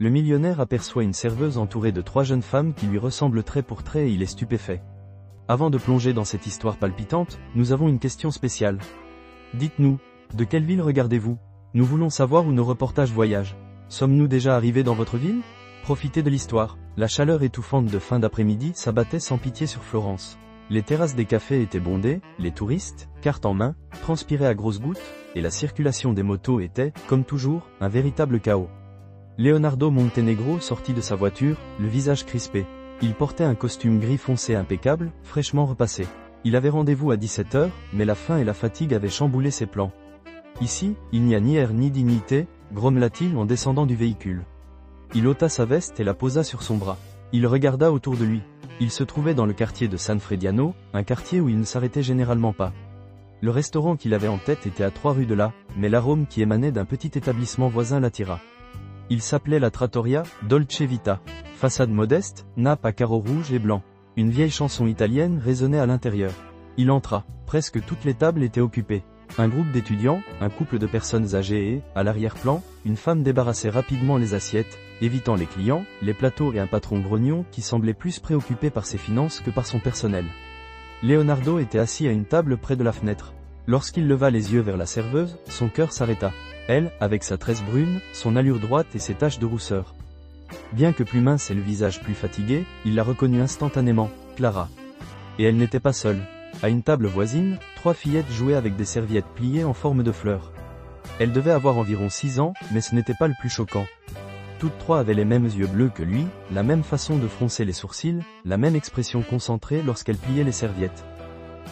Le millionnaire aperçoit une serveuse entourée de 3 jeunes femmes qui lui ressemblent trait pour trait et il est stupéfait. Avant de plonger dans cette histoire palpitante, nous avons une question spéciale. Dites-nous, de quelle ville regardez-vous? Nous voulons savoir où nos reportages voyagent. Sommes-nous déjà arrivés dans votre ville? Profitez de l'histoire. La chaleur étouffante de fin d'après-midi s'abattait sans pitié sur Florence. Les terrasses des cafés étaient bondées, les touristes, cartes en main, transpiraient à grosses gouttes, et la circulation des motos était, comme toujours, un véritable chaos. Leonardo Montenegro sortit de sa voiture, le visage crispé. Il portait un costume gris foncé impeccable, fraîchement repassé. Il avait rendez-vous à 17h, mais la faim et la fatigue avaient chamboulé ses plans. Ici, il n'y a ni air ni dignité, grommela-t-il en descendant du véhicule. Il ôta sa veste et la posa sur son bras. Il regarda autour de lui. Il se trouvait dans le quartier de San Frediano, un quartier où il ne s'arrêtait généralement pas. Le restaurant qu'il avait en tête était à 3 rues de là, mais l'arôme qui émanait d'un petit établissement voisin l'attira. Il s'appelait la Trattoria Dolce Vita. Façade modeste, nappe à carreaux rouges et blancs. Une vieille chanson italienne résonnait à l'intérieur. Il entra. Presque toutes les tables étaient occupées. Un groupe d'étudiants, un couple de personnes âgées et, à l'arrière-plan, une femme débarrassait rapidement les assiettes, évitant les clients, les plateaux et un patron grognon qui semblait plus préoccupé par ses finances que par son personnel. Leonardo était assis à une table près de la fenêtre. Lorsqu'il leva les yeux vers la serveuse, son cœur s'arrêta. Elle, avec sa tresse brune, son allure droite et ses taches de rousseur. Bien que plus mince et le visage plus fatigué, il la reconnut instantanément, Clara. Et elle n'était pas seule. À une table voisine, 3 fillettes jouaient avec des serviettes pliées en forme de fleurs. Elles devaient avoir environ 6 ans, mais ce n'était pas le plus choquant. Toutes 3 avaient les mêmes yeux bleus que lui, la même façon de froncer les sourcils, la même expression concentrée lorsqu'elles pliaient les serviettes.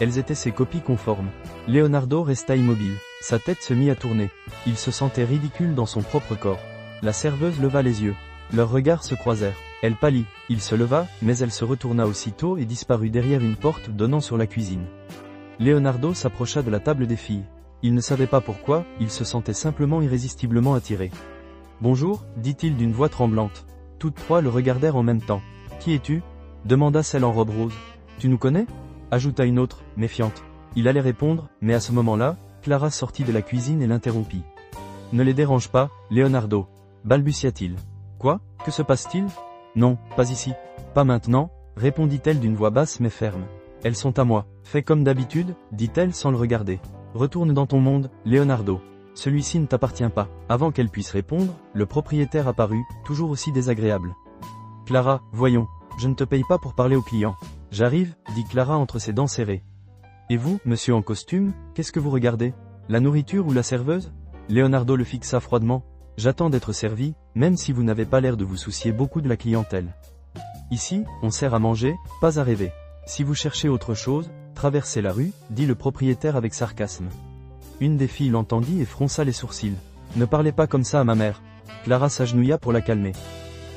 Elles étaient ses copies conformes. Leonardo resta immobile. Sa tête se mit à tourner. Il se sentait ridicule dans son propre corps. La serveuse leva les yeux. Leurs regards se croisèrent. Elle pâlit. Il se leva, mais elle se retourna aussitôt et disparut derrière une porte donnant sur la cuisine. Leonardo s'approcha de la table des filles. Il ne savait pas pourquoi, il se sentait simplement irrésistiblement attiré. « Bonjour » dit-il d'une voix tremblante. Toutes 3 le regardèrent en même temps. « Qui es-tu » demanda celle en robe rose. « Tu nous connais » ajouta une autre, méfiante. Il allait répondre, mais à ce moment-là, Clara sortit de la cuisine et l'interrompit. « Ne les dérange pas, Leonardo » balbutia-t-il. « Quoi? Que se passe-t-il » ? « Non, pas ici. Pas maintenant, répondit-elle d'une voix basse mais ferme. Elles sont à moi. Fais comme d'habitude, dit-elle sans le regarder. Retourne dans ton monde, Leonardo. Celui-ci ne t'appartient pas. Avant qu'elle puisse répondre, le propriétaire apparut, toujours aussi désagréable. Clara, voyons, je ne te paye pas pour parler aux clients. J'arrive, dit Clara entre ses dents serrées. Et vous, monsieur en costume, qu'est-ce que vous regardez? La nourriture ou la serveuse? Leonardo le fixa froidement. J'attends d'être servi, même si vous n'avez pas l'air de vous soucier beaucoup de la clientèle. Ici, on sert à manger, pas à rêver. Si vous cherchez autre chose, traversez la rue, dit le propriétaire avec sarcasme. Une des filles l'entendit et fronça les sourcils. Ne parlez pas comme ça à ma mère. Clara s'agenouilla pour la calmer.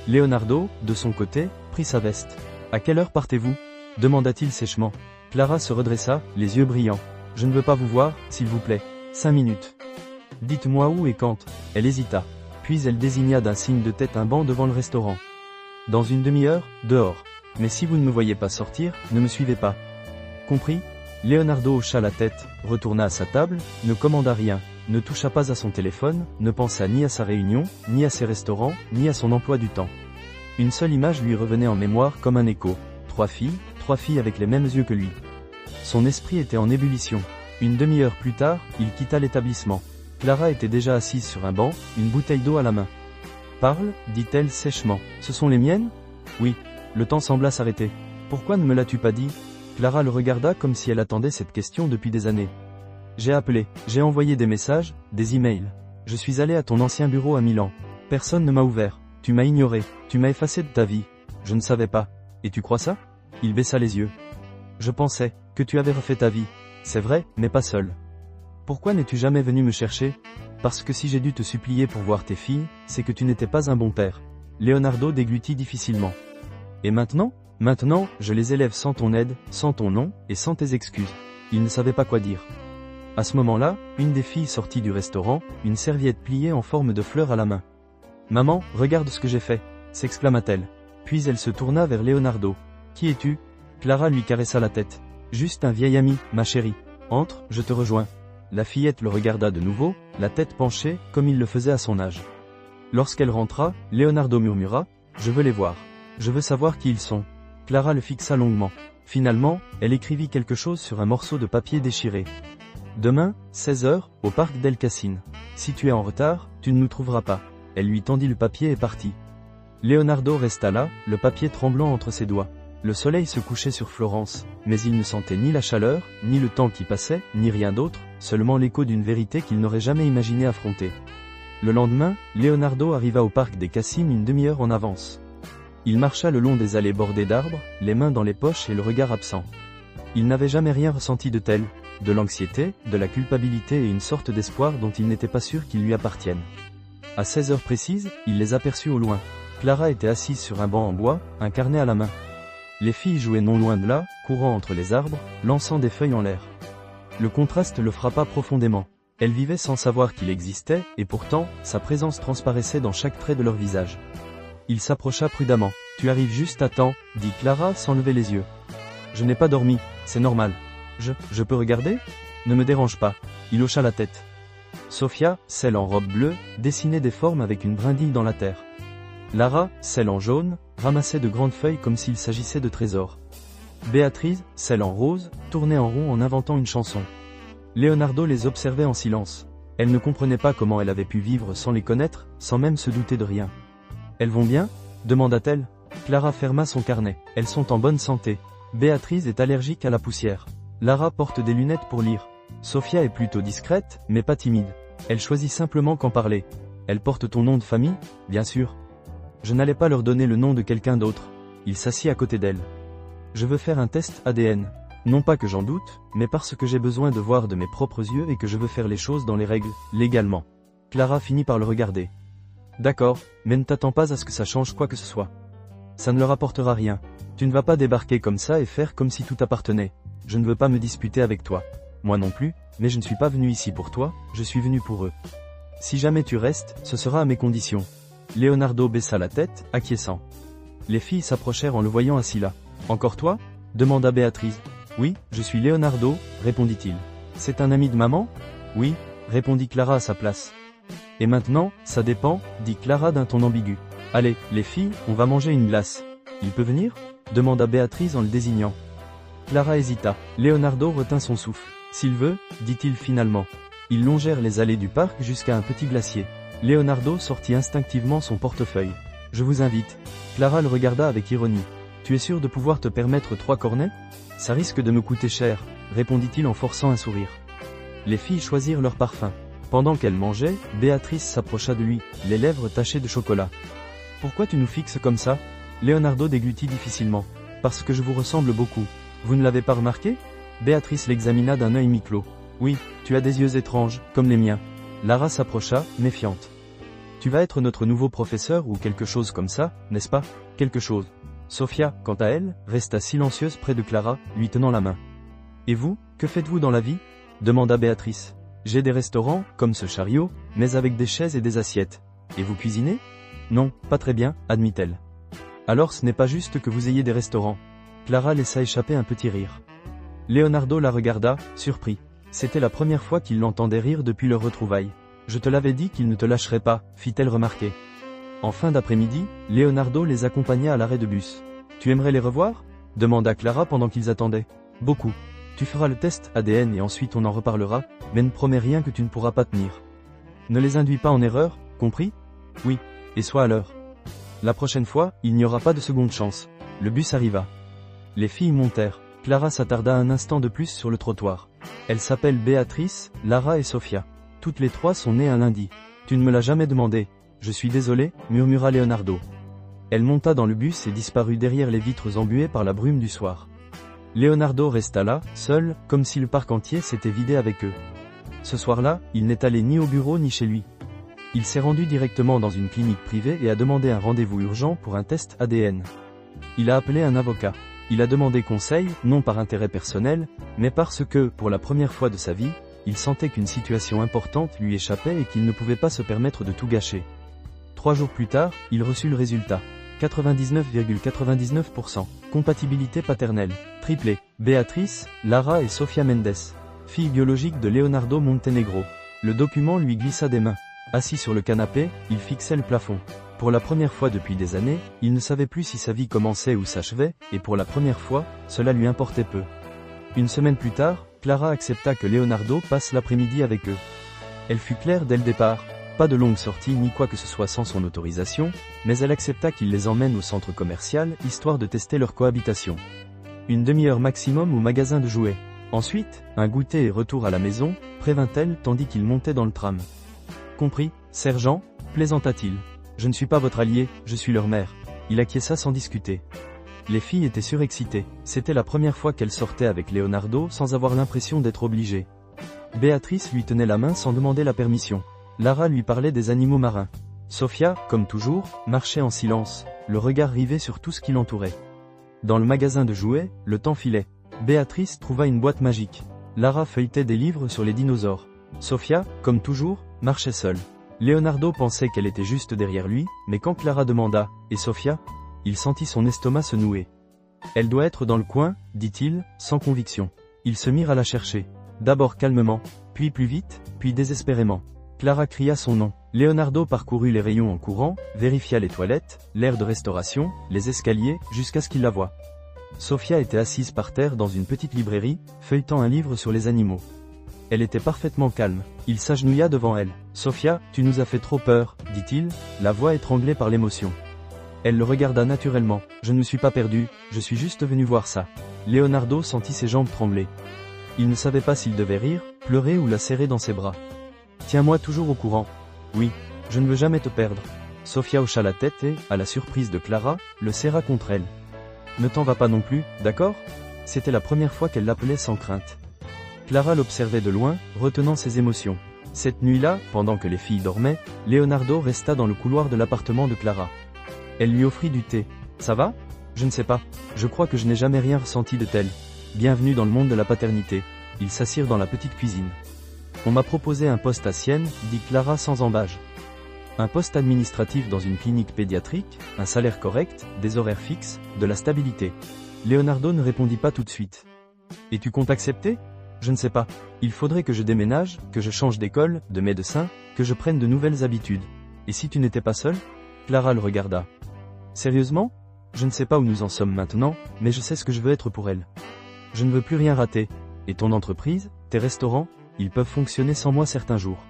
Leonardo, de son côté, prit sa veste. À quelle heure partez-vous? Demanda-t-il sèchement. Clara se redressa, les yeux brillants. Je ne veux pas vous voir, s'il vous plaît. 5 minutes. Dites-moi où et quand. Elle hésita. Puis elle désigna d'un signe de tête un banc devant le restaurant. Dans une demi-heure, dehors. Mais si vous ne me voyez pas sortir, ne me suivez pas. Compris? Leonardo hocha la tête, retourna à sa table, ne commanda rien, ne toucha pas à son téléphone, ne pensa ni à sa réunion, ni à ses restaurants, ni à son emploi du temps. Une seule image lui revenait en mémoire comme un écho. 3 filles avec les mêmes yeux que lui. Son esprit était en ébullition. Une demi-heure plus tard, il quitta l'établissement. Clara était déjà assise sur un banc, une bouteille d'eau à la main. « Parle » dit-elle sèchement. « Ce sont les miennes » ? « Oui. » Le temps sembla s'arrêter. « Pourquoi ne me l'as-tu pas dit » Clara le regarda comme si elle attendait cette question depuis des années. « J'ai appelé, j'ai envoyé des messages, des emails. Je suis allé à ton ancien bureau à Milan. Personne ne m'a ouvert. Tu m'as ignoré, tu m'as effacé de ta vie. Je ne savais pas. Et tu crois ça » Il baissa les yeux. « Je pensais que tu avais refait ta vie. C'est vrai, mais pas seul. Pourquoi n'es-tu jamais venu me chercher ? Parce que si j'ai dû te supplier pour voir tes filles, c'est que tu n'étais pas un bon père. » Leonardo déglutit difficilement. « Et maintenant ? Maintenant, je les élève sans ton aide, sans ton nom, et sans tes excuses. » Il ne savait pas quoi dire. À ce moment-là, une des filles sortit du restaurant, une serviette pliée en forme de fleur à la main. « Maman, regarde ce que j'ai fait !» s'exclama-t-elle. Puis elle se tourna vers Leonardo. « Qui es-tu » Clara lui caressa la tête. « Juste un vieil ami, ma chérie. Entre, je te rejoins. » La fillette le regarda de nouveau, la tête penchée, comme il le faisait à son âge. Lorsqu'elle rentra, Leonardo murmura, « Je veux les voir. Je veux savoir qui ils sont. » Clara le fixa longuement. Finalement, elle écrivit quelque chose sur un morceau de papier déchiré. « Demain, 16h, au parc d'El Cassine. Si tu es en retard, tu ne nous trouveras pas. » Elle lui tendit le papier et partit. Leonardo resta là, le papier tremblant entre ses doigts. Le soleil se couchait sur Florence, mais il ne sentait ni la chaleur, ni le temps qui passait, ni rien d'autre, seulement l'écho d'une vérité qu'il n'aurait jamais imaginé affronter. Le lendemain, Leonardo arriva au parc des Cassines une demi-heure en avance. Il marcha le long des allées bordées d'arbres, les mains dans les poches et le regard absent. Il n'avait jamais rien ressenti de tel, de l'anxiété, de la culpabilité et une sorte d'espoir dont il n'était pas sûr qu'ils lui appartiennent. À 16 heures précises, il les aperçut au loin. Clara était assise sur un banc en bois, un carnet à la main. Les filles jouaient non loin de là, courant entre les arbres, lançant des feuilles en l'air. Le contraste le frappa profondément. Elle vivait sans savoir qu'il existait, et pourtant, sa présence transparaissait dans chaque trait de leur visage. Il s'approcha prudemment. « Tu arrives juste à temps, » dit Clara sans lever les yeux. « Je n'ai pas dormi, c'est normal. Je peux regarder ? Ne me dérange pas. » Il hocha la tête. Sofia, celle en robe bleue, dessinait des formes avec une brindille dans la terre. Lara, celle en jaune, ramassait de grandes feuilles comme s'il s'agissait de trésors. Béatrice, celle en rose, tournait en rond en inventant une chanson. Leonardo les observait en silence. Elle ne comprenait pas comment elle avait pu vivre sans les connaître, sans même se douter de rien. « Elles vont bien ? » demanda-t-elle. Clara ferma son carnet. « Elles sont en bonne santé. Béatrice est allergique à la poussière. Lara porte des lunettes pour lire. Sofia est plutôt discrète, mais pas timide. Elle choisit simplement qu'en parler. Elle porte ton nom de famille ? Bien sûr. Je n'allais pas leur donner le nom de quelqu'un d'autre. » Il s'assit à côté d'elle. « Je veux faire un test ADN. Non pas que j'en doute, mais parce que j'ai besoin de voir de mes propres yeux et que je veux faire les choses dans les règles, légalement. » Clara finit par le regarder. « D'accord, mais ne t'attends pas à ce que ça change quoi que ce soit. Ça ne leur apportera rien. Tu ne vas pas débarquer comme ça et faire comme si tout appartenait. Je ne veux pas me disputer avec toi. Moi non plus, mais je ne suis pas venu ici pour toi, je suis venu pour eux. Si jamais tu restes, ce sera à mes conditions. » Leonardo baissa la tête, acquiesçant. Les filles s'approchèrent en le voyant assis là. « Encore toi ? » demanda Béatrice. « Oui, je suis Leonardo, » répondit-il. « C'est un ami de maman ? » « Oui, » répondit Clara à sa place. « Et maintenant, ça dépend, » dit Clara d'un ton ambigu. « Allez, les filles, on va manger une glace. Il peut venir ? » demanda Béatrice en le désignant. Clara hésita. Leonardo retint son souffle. « S'il veut, » dit-il finalement. Ils longèrent les allées du parc jusqu'à un petit glacier. Leonardo sortit instinctivement son portefeuille. « Je vous invite. » Clara le regarda avec ironie. « Tu es sûr de pouvoir te permettre 3 cornets ? Ça risque de me coûter cher, » répondit-il en forçant un sourire. Les filles choisirent leur parfum. Pendant qu'elles mangeaient, Béatrice s'approcha de lui, les lèvres tachées de chocolat. « Pourquoi tu nous fixes comme ça ?» Leonardo déglutit difficilement. « Parce que je vous ressemble beaucoup. Vous ne l'avez pas remarqué ?» Béatrice l'examina d'un œil mi-clos. « Oui, tu as des yeux étranges, comme les miens. » Lara s'approcha, méfiante. « Tu vas être notre nouveau professeur ou quelque chose comme ça, n'est-ce pas ? Quelque chose. » Sofia, quant à elle, resta silencieuse près de Clara, lui tenant la main. « Et vous, que faites-vous dans la vie ? » demanda Béatrice. « J'ai des restaurants, comme ce chariot, mais avec des chaises et des assiettes. Et vous cuisinez ? » « Non, pas très bien, admit-elle. »« Alors ce n'est pas juste que vous ayez des restaurants. » Clara laissa échapper un petit rire. Leonardo la regarda, surpris. C'était la première fois qu'il l'entendait rire depuis leur retrouvaille. « Je te l'avais dit qu'il ne te lâcherait pas, » fit-elle remarquer. En fin d'après-midi, Leonardo les accompagna à l'arrêt de bus. « Tu aimerais les revoir ?» demanda Clara pendant qu'ils attendaient. « Beaucoup. Tu feras le test ADN et ensuite on en reparlera, mais ne promets rien que tu ne pourras pas tenir. Ne les induis pas en erreur, compris ? Oui. Et sois à l'heure. La prochaine fois, il n'y aura pas de seconde chance. » Le bus arriva. Les filles montèrent. Clara s'attarda un instant de plus sur le trottoir. Elles s'appellent Béatrice, Lara et Sofia. Toutes les 3 sont nées un lundi. « Tu ne me l'as jamais demandé. Je suis désolé, » murmura Leonardo. Elle monta dans le bus et disparut derrière les vitres embuées par la brume du soir. Leonardo resta là, seul, comme si le parc entier s'était vidé avec eux. Ce soir-là, il n'est allé ni au bureau ni chez lui. Il s'est rendu directement dans une clinique privée et a demandé un rendez-vous urgent pour un test ADN. Il a appelé un avocat. Il a demandé conseil, non par intérêt personnel, mais parce que, pour la première fois de sa vie, il sentait qu'une situation importante lui échappait et qu'il ne pouvait pas se permettre de tout gâcher. 3 jours plus tard, il reçut le résultat. 99,99%. Compatibilité paternelle. Triplé. Béatrice, Lara et Sofia Mendes. Fille biologique de Leonardo Montenegro. Le document lui glissa des mains. Assis sur le canapé, il fixait le plafond. Pour la première fois depuis des années, il ne savait plus si sa vie commençait ou s'achevait, et pour la première fois, cela lui importait peu. Une semaine plus tard, Clara accepta que Leonardo passe l'après-midi avec eux. Elle fut claire dès le départ, pas de longue sortie ni quoi que ce soit sans son autorisation, mais elle accepta qu'il les emmène au centre commercial, histoire de tester leur cohabitation. Une demi-heure maximum au magasin de jouets. Ensuite, un goûter et retour à la maison, prévint-elle tandis qu'il montait dans le tram. Compris, sergent, plaisanta-t-il. Je ne suis pas votre allié, je suis leur mère. Il acquiesça sans discuter. Les filles étaient surexcitées. C'était la première fois qu'elles sortaient avec Leonardo sans avoir l'impression d'être obligées. Béatrice lui tenait la main sans demander la permission. Lara lui parlait des animaux marins. Sofia, comme toujours, marchait en silence, le regard rivé sur tout ce qui l'entourait. Dans le magasin de jouets, le temps filait. Béatrice trouva une boîte magique. Lara feuilletait des livres sur les dinosaures. Sofia, comme toujours, marchait seule. Leonardo pensait qu'elle était juste derrière lui, mais quand Clara demanda « Et Sofia ?», il sentit son estomac se nouer. « Elle doit être dans le coin », dit-il, sans conviction. Ils se mirent à la chercher. D'abord calmement, puis plus vite, puis désespérément. Clara cria son nom. Leonardo parcourut les rayons en courant, vérifia les toilettes, l'aire de restauration, les escaliers, jusqu'à ce qu'il la voie. Sofia était assise par terre dans une petite librairie, feuilletant un livre sur les animaux. Elle était parfaitement calme. Il s'agenouilla devant elle. « Sofia, tu nous as fait trop peur, » dit-il, la voix étranglée par l'émotion. Elle le regarda naturellement. « Je ne me suis pas perdu, je suis juste venu voir ça. » Leonardo sentit ses jambes trembler. Il ne savait pas s'il devait rire, pleurer ou la serrer dans ses bras. « Tiens-moi toujours au courant. »« Oui, je ne veux jamais te perdre. » Sofia hocha la tête et, à la surprise de Clara, le serra contre elle. « Ne t'en va pas non plus, d'accord ?» C'était la première fois qu'elle l'appelait sans crainte. Clara l'observait de loin, retenant ses émotions. Cette nuit-là, pendant que les filles dormaient, Leonardo resta dans le couloir de l'appartement de Clara. Elle lui offrit du thé. « Ça va ? Je ne sais pas. Je crois que je n'ai jamais rien ressenti de tel. Bienvenue dans le monde de la paternité. » Ils s'assirent dans la petite cuisine. « On m'a proposé un poste à Sienne, » dit Clara sans embâche. Un poste administratif dans une clinique pédiatrique, un salaire correct, des horaires fixes, de la stabilité. Leonardo ne répondit pas tout de suite. « Et tu comptes accepter ? Je ne sais pas. Il faudrait que je déménage, que je change d'école, de médecin, que je prenne de nouvelles habitudes. Et si tu n'étais pas seul ?» Clara le regarda. « Sérieusement ? Je ne sais pas où nous en sommes maintenant, mais je sais ce que je veux être pour elle. Je ne veux plus rien rater. Et ton entreprise, tes restaurants, ils peuvent fonctionner sans moi certains jours. »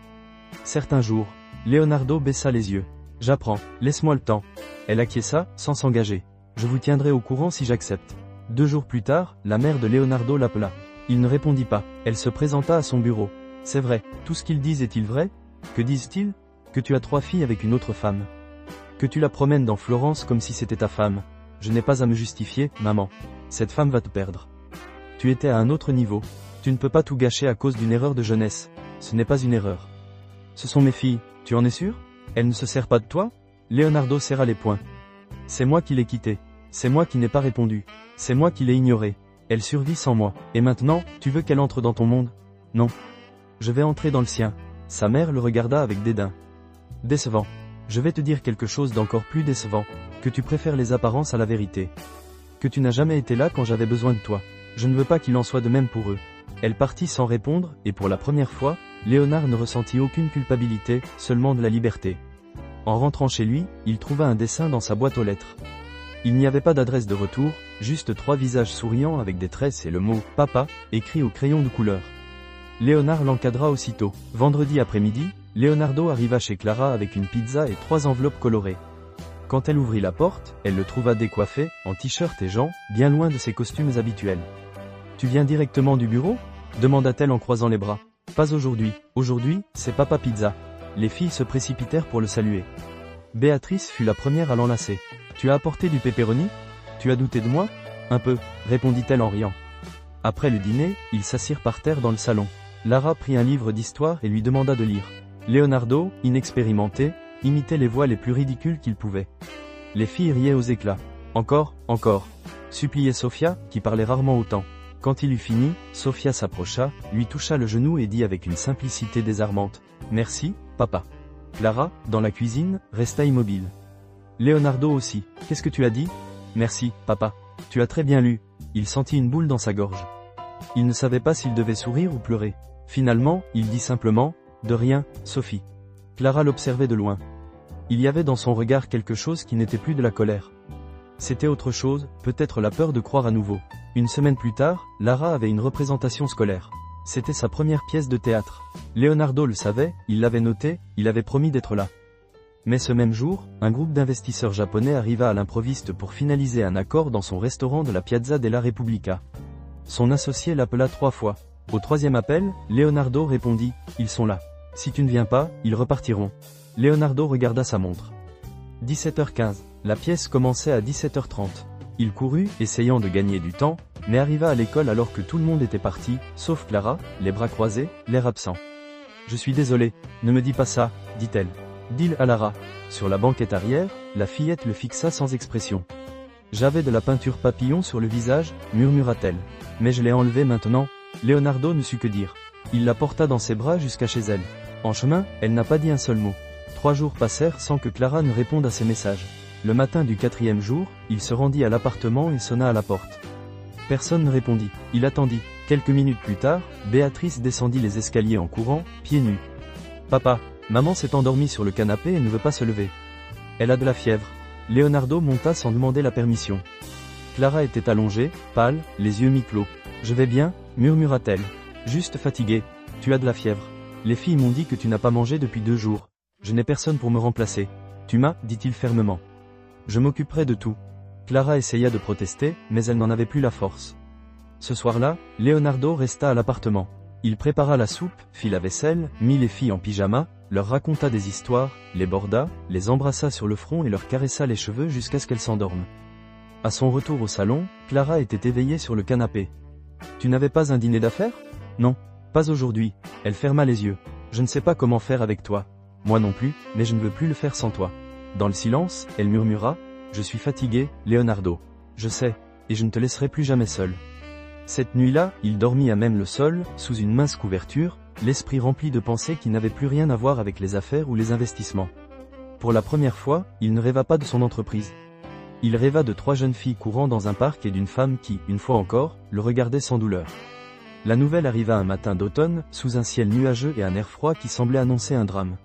Certains jours. Leonardo baissa les yeux. « J'apprends, laisse-moi le temps. » Elle acquiesça, sans s'engager. « Je vous tiendrai au courant si j'accepte. » 2 jours plus tard, la mère de Leonardo l'appela. Il ne répondit pas. Elle se présenta à son bureau. « C'est vrai, tout ce qu'ils disent est-il vrai ? Que disent-ils ? Que tu as 3 filles avec une autre femme. Que tu la promènes dans Florence comme si c'était ta femme. Je n'ai pas à me justifier, maman. Cette femme va te perdre. Tu étais à un autre niveau. Tu ne peux pas tout gâcher à cause d'une erreur de jeunesse. Ce n'est pas une erreur. Ce sont mes filles, tu en es sûr ? Elle ne se sert pas de toi ? » Leonardo serra les poings. « C'est moi qui l'ai quittée. C'est moi qui n'ai pas répondu. C'est moi qui l'ai ignorée. Elle survit sans moi. Et maintenant, tu veux qu'elle entre dans ton monde ? Non. Je vais entrer dans le sien. » Sa mère le regarda avec dédain. « Décevant. Je vais te dire quelque chose d'encore plus décevant, que tu préfères les apparences à la vérité. Que tu n'as jamais été là quand j'avais besoin de toi. Je ne veux pas qu'il en soit de même pour eux. » Elle partit sans répondre, et pour la première fois, Léonard ne ressentit aucune culpabilité, seulement de la liberté. En rentrant chez lui, il trouva un dessin dans sa boîte aux lettres. Il n'y avait pas d'adresse de retour, juste 3 visages souriants avec des tresses et le mot « Papa » écrit au crayon de couleur. Léonard l'encadra aussitôt. Vendredi après-midi, Leonardo arriva chez Clara avec une pizza et 3 enveloppes colorées. Quand elle ouvrit la porte, elle le trouva décoiffé, en t-shirt et gants, bien loin de ses costumes habituels. « Tu viens directement du bureau ?» demanda-t-elle en croisant les bras. « Pas aujourd'hui. Aujourd'hui, c'est Papa Pizza. » Les filles se précipitèrent pour le saluer. Béatrice fut la première à l'enlacer. « Tu as apporté du pepperoni ? Tu as douté de moi ? » « Un peu, » répondit-elle en riant. Après le dîner, ils s'assirent par terre dans le salon. Lara prit un livre d'histoire et lui demanda de lire. Leonardo, inexpérimenté, imitait les voix les plus ridicules qu'il pouvait. Les filles riaient aux éclats. « Encore, encore !» suppliait Sofia, qui parlait rarement autant. Quand il eut fini, Sofia s'approcha, lui toucha le genou et dit avec une simplicité désarmante « Merci, papa ». Clara, dans la cuisine, resta immobile. Leonardo aussi. « Qu'est-ce que tu as dit ? » ?»« Merci, papa. Tu as très bien lu. » Il sentit une boule dans sa gorge. Il ne savait pas s'il devait sourire ou pleurer. Finalement, il dit simplement « De rien, Sophie. » Clara l'observait de loin. Il y avait dans son regard quelque chose qui n'était plus de la colère. C'était autre chose, peut-être la peur de croire à nouveau. Une semaine plus tard, Lara avait une représentation scolaire. C'était sa première pièce de théâtre. Leonardo le savait, il l'avait noté, il avait promis d'être là. Mais ce même jour, un groupe d'investisseurs japonais arriva à l'improviste pour finaliser un accord dans son restaurant de la Piazza della Repubblica. Son associé l'appela 3 fois. Au 3e appel, Leonardo répondit « Ils sont là. Si tu ne viens pas, ils repartiront. » Leonardo regarda sa montre. 17h15. La pièce commençait à 17h30. Il courut, essayant de gagner du temps, mais arriva à l'école alors que tout le monde était parti, sauf Clara, les bras croisés, l'air absent. « Je suis désolé, ne me dis pas ça, dit-elle. Dit-il à Lara. Sur la banquette arrière, la fillette le fixa sans expression. « J'avais de la peinture papillon sur le visage, murmura-t-elle. Mais je l'ai enlevée maintenant. » Leonardo ne sut que dire. Il la porta dans ses bras jusqu'à chez elle. En chemin, elle n'a pas dit un seul mot. 3 jours passèrent sans que Clara ne réponde à ses messages. Le matin du 4e jour, il se rendit à l'appartement et sonna à la porte. Personne ne répondit. Il attendit. Quelques minutes plus tard, Béatrice descendit les escaliers en courant, pieds nus. « Papa, maman s'est endormie sur le canapé et ne veut pas se lever. Elle a de la fièvre. » Leonardo monta sans demander la permission. Clara était allongée, pâle, les yeux mi-clos. « Je vais bien, murmura-t-elle. Juste fatiguée. Tu as de la fièvre. Les filles m'ont dit que tu n'as pas mangé depuis 2 jours. Je n'ai personne pour me remplacer. Tu m'as, dit-il fermement. Je m'occuperai de tout. Clara essaya de protester, mais elle n'en avait plus la force. Ce soir-là, Leonardo resta à l'appartement. Il prépara la soupe, fit la vaisselle, mit les filles en pyjama, leur raconta des histoires, les borda, les embrassa sur le front et leur caressa les cheveux jusqu'à ce qu'elles s'endorment. À son retour au salon, Clara était éveillée sur le canapé. « Tu n'avais pas un dîner d'affaires ? » ?»« Non, pas aujourd'hui. » Elle ferma les yeux. « Je ne sais pas comment faire avec toi. » »« Moi non plus, mais je ne veux plus le faire sans toi. » Dans le silence, elle murmura, « Je suis fatiguée, Leonardo. Je sais, et je ne te laisserai plus jamais seul. » Cette nuit-là, il dormit à même le sol, sous une mince couverture, l'esprit rempli de pensées qui n'avaient plus rien à voir avec les affaires ou les investissements. Pour la première fois, il ne rêva pas de son entreprise. Il rêva de 3 jeunes filles courant dans un parc et d'une femme qui, une fois encore, le regardait sans douleur. La nouvelle arriva un matin d'automne, sous un ciel nuageux et un air froid qui semblait annoncer un drame.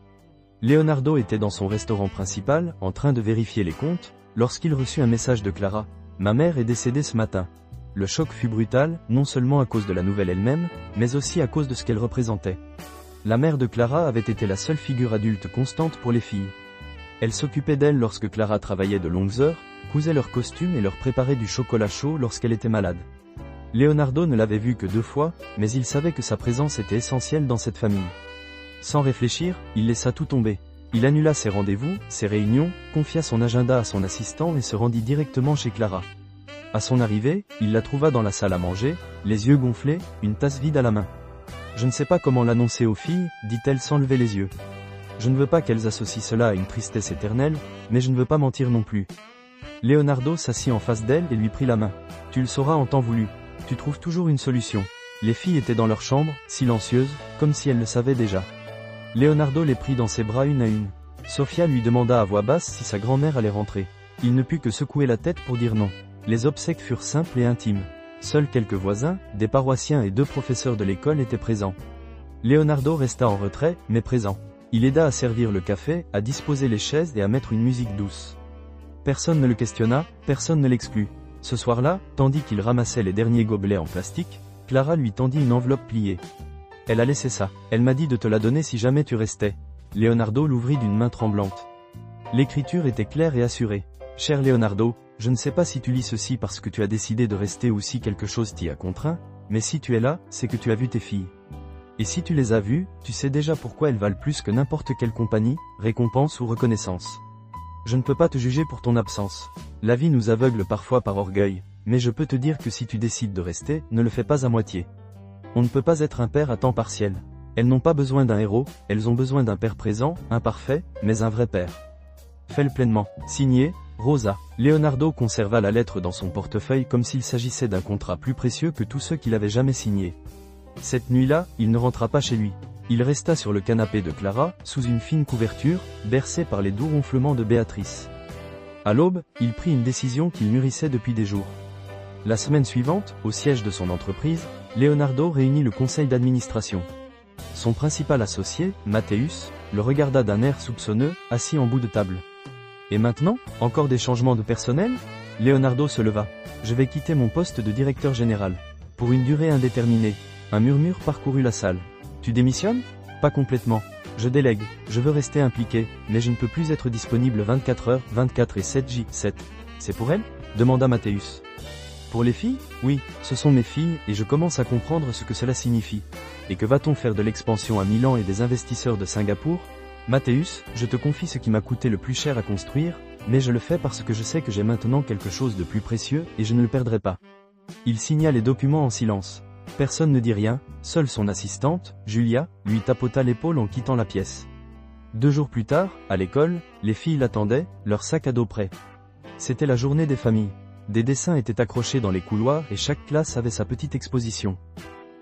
Leonardo était dans son restaurant principal, en train de vérifier les comptes, lorsqu'il reçut un message de Clara. « Ma mère est décédée ce matin. » Le choc fut brutal, non seulement à cause de la nouvelle elle-même, mais aussi à cause de ce qu'elle représentait. La mère de Clara avait été la seule figure adulte constante pour les filles. Elle s'occupait d'elles lorsque Clara travaillait de longues heures, cousait leurs costumes et leur préparait du chocolat chaud lorsqu'elle était malade. Leonardo ne l'avait vue que 2 fois, mais il savait que sa présence était essentielle dans cette famille. Sans réfléchir, il laissa tout tomber. Il annula ses rendez-vous, ses réunions, confia son agenda à son assistant et se rendit directement chez Clara. À son arrivée, il la trouva dans la salle à manger, les yeux gonflés, une tasse vide à la main. « Je ne sais pas comment l'annoncer aux filles, dit-elle sans lever les yeux. Je ne veux pas qu'elles associent cela à une tristesse éternelle, mais je ne veux pas mentir non plus. » Leonardo s'assit en face d'elle et lui prit la main. « Tu le sauras en temps voulu. Tu trouves toujours une solution. » Les filles étaient dans leur chambre, silencieuses, comme si elles le savaient déjà. Leonardo les prit dans ses bras une à une. Sofia lui demanda à voix basse si sa grand-mère allait rentrer. Il ne put que secouer la tête pour dire non. Les obsèques furent simples et intimes. Seuls quelques voisins, des paroissiens et 2 professeurs de l'école étaient présents. Leonardo resta en retrait, mais présent. Il aida à servir le café, à disposer les chaises et à mettre une musique douce. Personne ne le questionna, personne ne l'exclut. Ce soir-là, tandis qu'il ramassait les derniers gobelets en plastique, Clara lui tendit une enveloppe pliée. « Elle a laissé ça. Elle m'a dit de te la donner si jamais tu restais. » Leonardo l'ouvrit d'une main tremblante. L'écriture était claire et assurée. « Cher Leonardo, je ne sais pas si tu lis ceci parce que tu as décidé de rester ou si quelque chose t'y a contraint, mais si tu es là, c'est que tu as vu tes filles. Et si tu les as vues, tu sais déjà pourquoi elles valent plus que n'importe quelle compagnie, récompense ou reconnaissance. Je ne peux pas te juger pour ton absence. La vie nous aveugle parfois par orgueil, mais je peux te dire que si tu décides de rester, ne le fais pas à moitié. On ne peut pas être un père à temps partiel. Elles n'ont pas besoin d'un héros, elles ont besoin d'un père présent, imparfait, mais un vrai père. Fais-le pleinement. Signé, Rosa. » Leonardo conserva la lettre dans son portefeuille comme s'il s'agissait d'un contrat plus précieux que tous ceux qu'il avait jamais signés. Cette nuit-là, il ne rentra pas chez lui. Il resta sur le canapé de Clara, sous une fine couverture, bercé par les doux ronflements de Béatrice. À l'aube, il prit une décision qu'il mûrissait depuis des jours. La semaine suivante, au siège de son entreprise, Leonardo réunit le conseil d'administration. Son principal associé, Matthäus, le regarda d'un air soupçonneux, assis en bout de table. Et maintenant, encore des changements de personnel? Leonardo se leva. Je vais quitter mon poste de directeur général. Pour une durée indéterminée. Un murmure parcourut la salle. Tu démissionnes? Pas complètement. Je délègue, je veux rester impliqué, mais je ne peux plus être disponible 24h/24 et 7J7. C'est pour elle? Demanda Mathéus. Pour les filles? Oui, ce sont mes filles, et je commence à comprendre ce que cela signifie. Et que va-t-on faire de l'expansion à Milan et des investisseurs de Singapour? Mathéus, je te confie ce qui m'a coûté le plus cher à construire, mais je le fais parce que je sais que j'ai maintenant quelque chose de plus précieux, et je ne le perdrai pas. Il signa les documents en silence. Personne ne dit rien, seule son assistante, Julia, lui tapota l'épaule en quittant la pièce. 2 jours plus tard, à l'école, les filles l'attendaient, leur sac à dos prêt. C'était la journée des familles. Des dessins étaient accrochés dans les couloirs et chaque classe avait sa petite exposition.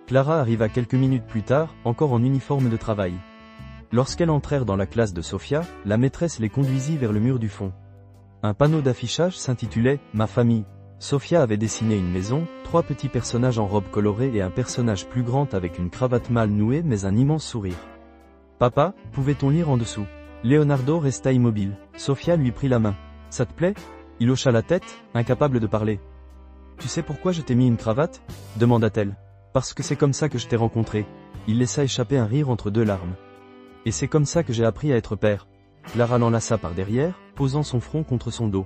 Clara arriva quelques minutes plus tard, encore en uniforme de travail. Lorsqu'elles entrèrent dans la classe de Sofia, la maîtresse les conduisit vers le mur du fond. Un panneau d'affichage s'intitulait « Ma famille ». Sofia avait dessiné une maison, 3 petits personnages en robe colorée et un personnage plus grand avec une cravate mal nouée mais un immense sourire. « Papa, pouvait-on lire en dessous ?» Leonardo resta immobile. Sofia lui prit la main. « Ça te plaît ?» Il hocha la tête, incapable de parler. « Tu sais pourquoi je t'ai mis une cravate ?» demanda-t-elle. « Parce que c'est comme ça que je t'ai rencontré. » Il laissa échapper un rire entre 2 larmes. « Et c'est comme ça que j'ai appris à être père. » Clara l'enlaça par derrière, posant son front contre son dos.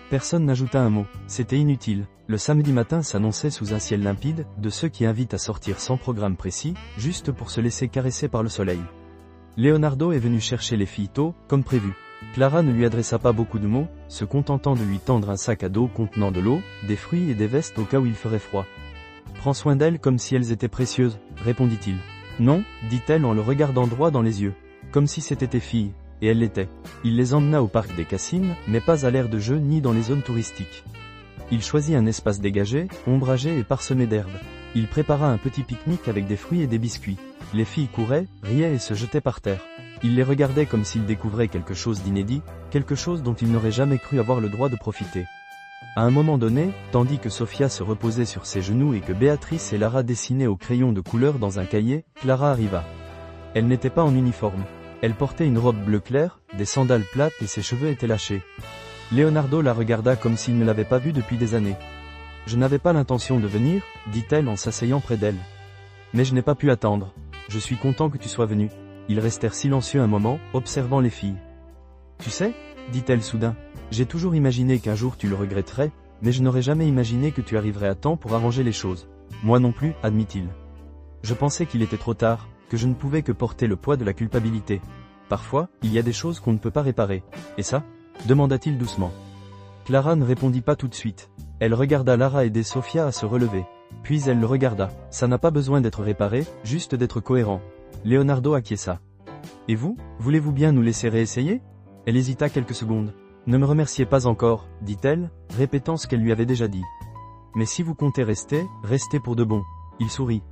Personne n'ajouta un mot, c'était inutile. Le samedi matin s'annonçait sous un ciel limpide, de ceux qui invitent à sortir sans programme précis, juste pour se laisser caresser par le soleil. Leonardo est venu chercher les filles tôt, comme prévu. Clara ne lui adressa pas beaucoup de mots, se contentant de lui tendre un sac à dos contenant de l'eau, des fruits et des vestes au cas où il ferait froid. « Prends soin d'elles comme si elles étaient précieuses, répondit-il. « Non, dit-elle en le regardant droit dans les yeux. Comme si c'était tes filles. » Et elle l'était. Il les emmena au parc des Cassines, mais pas à l'aire de jeu ni dans les zones touristiques. Il choisit un espace dégagé, ombragé et parsemé d'herbes. Il prépara un petit pique-nique avec des fruits et des biscuits. Les filles couraient, riaient et se jetaient par terre. Il les regardait comme s'ils découvraient quelque chose d'inédit, quelque chose dont ils n'auraient jamais cru avoir le droit de profiter. À un moment donné, tandis que Sofia se reposait sur ses genoux et que Béatrice et Lara dessinaient au crayon de couleur dans un cahier, Clara arriva. Elle n'était pas en uniforme. Elle portait une robe bleu clair, des sandales plates et ses cheveux étaient lâchés. Leonardo la regarda comme s'il ne l'avait pas vue depuis des années. « Je n'avais pas l'intention de venir, » dit-elle en s'asseyant près d'elle. « Mais je n'ai pas pu attendre. Je suis content que tu sois venu. » Ils restèrent silencieux un moment, observant les filles. « Tu sais, » dit-elle soudain, « j'ai toujours imaginé qu'un jour tu le regretterais, mais je n'aurais jamais imaginé que tu arriverais à temps pour arranger les choses. Moi non plus, admit-il. Je pensais qu'il était trop tard, que je ne pouvais que porter le poids de la culpabilité. Parfois, il y a des choses qu'on ne peut pas réparer. Et ça ? Demanda-t-il doucement. Clara ne répondit pas tout de suite. Elle regarda Lara aider Sofia à se relever. Puis elle le regarda. Ça n'a pas besoin d'être réparé, juste d'être cohérent. Leonardo acquiesça. Et vous, voulez-vous bien nous laisser réessayer ? Elle hésita quelques secondes. Ne me remerciez pas encore, dit-elle, répétant ce qu'elle lui avait déjà dit. Mais si vous comptez rester, restez pour de bon. Il sourit.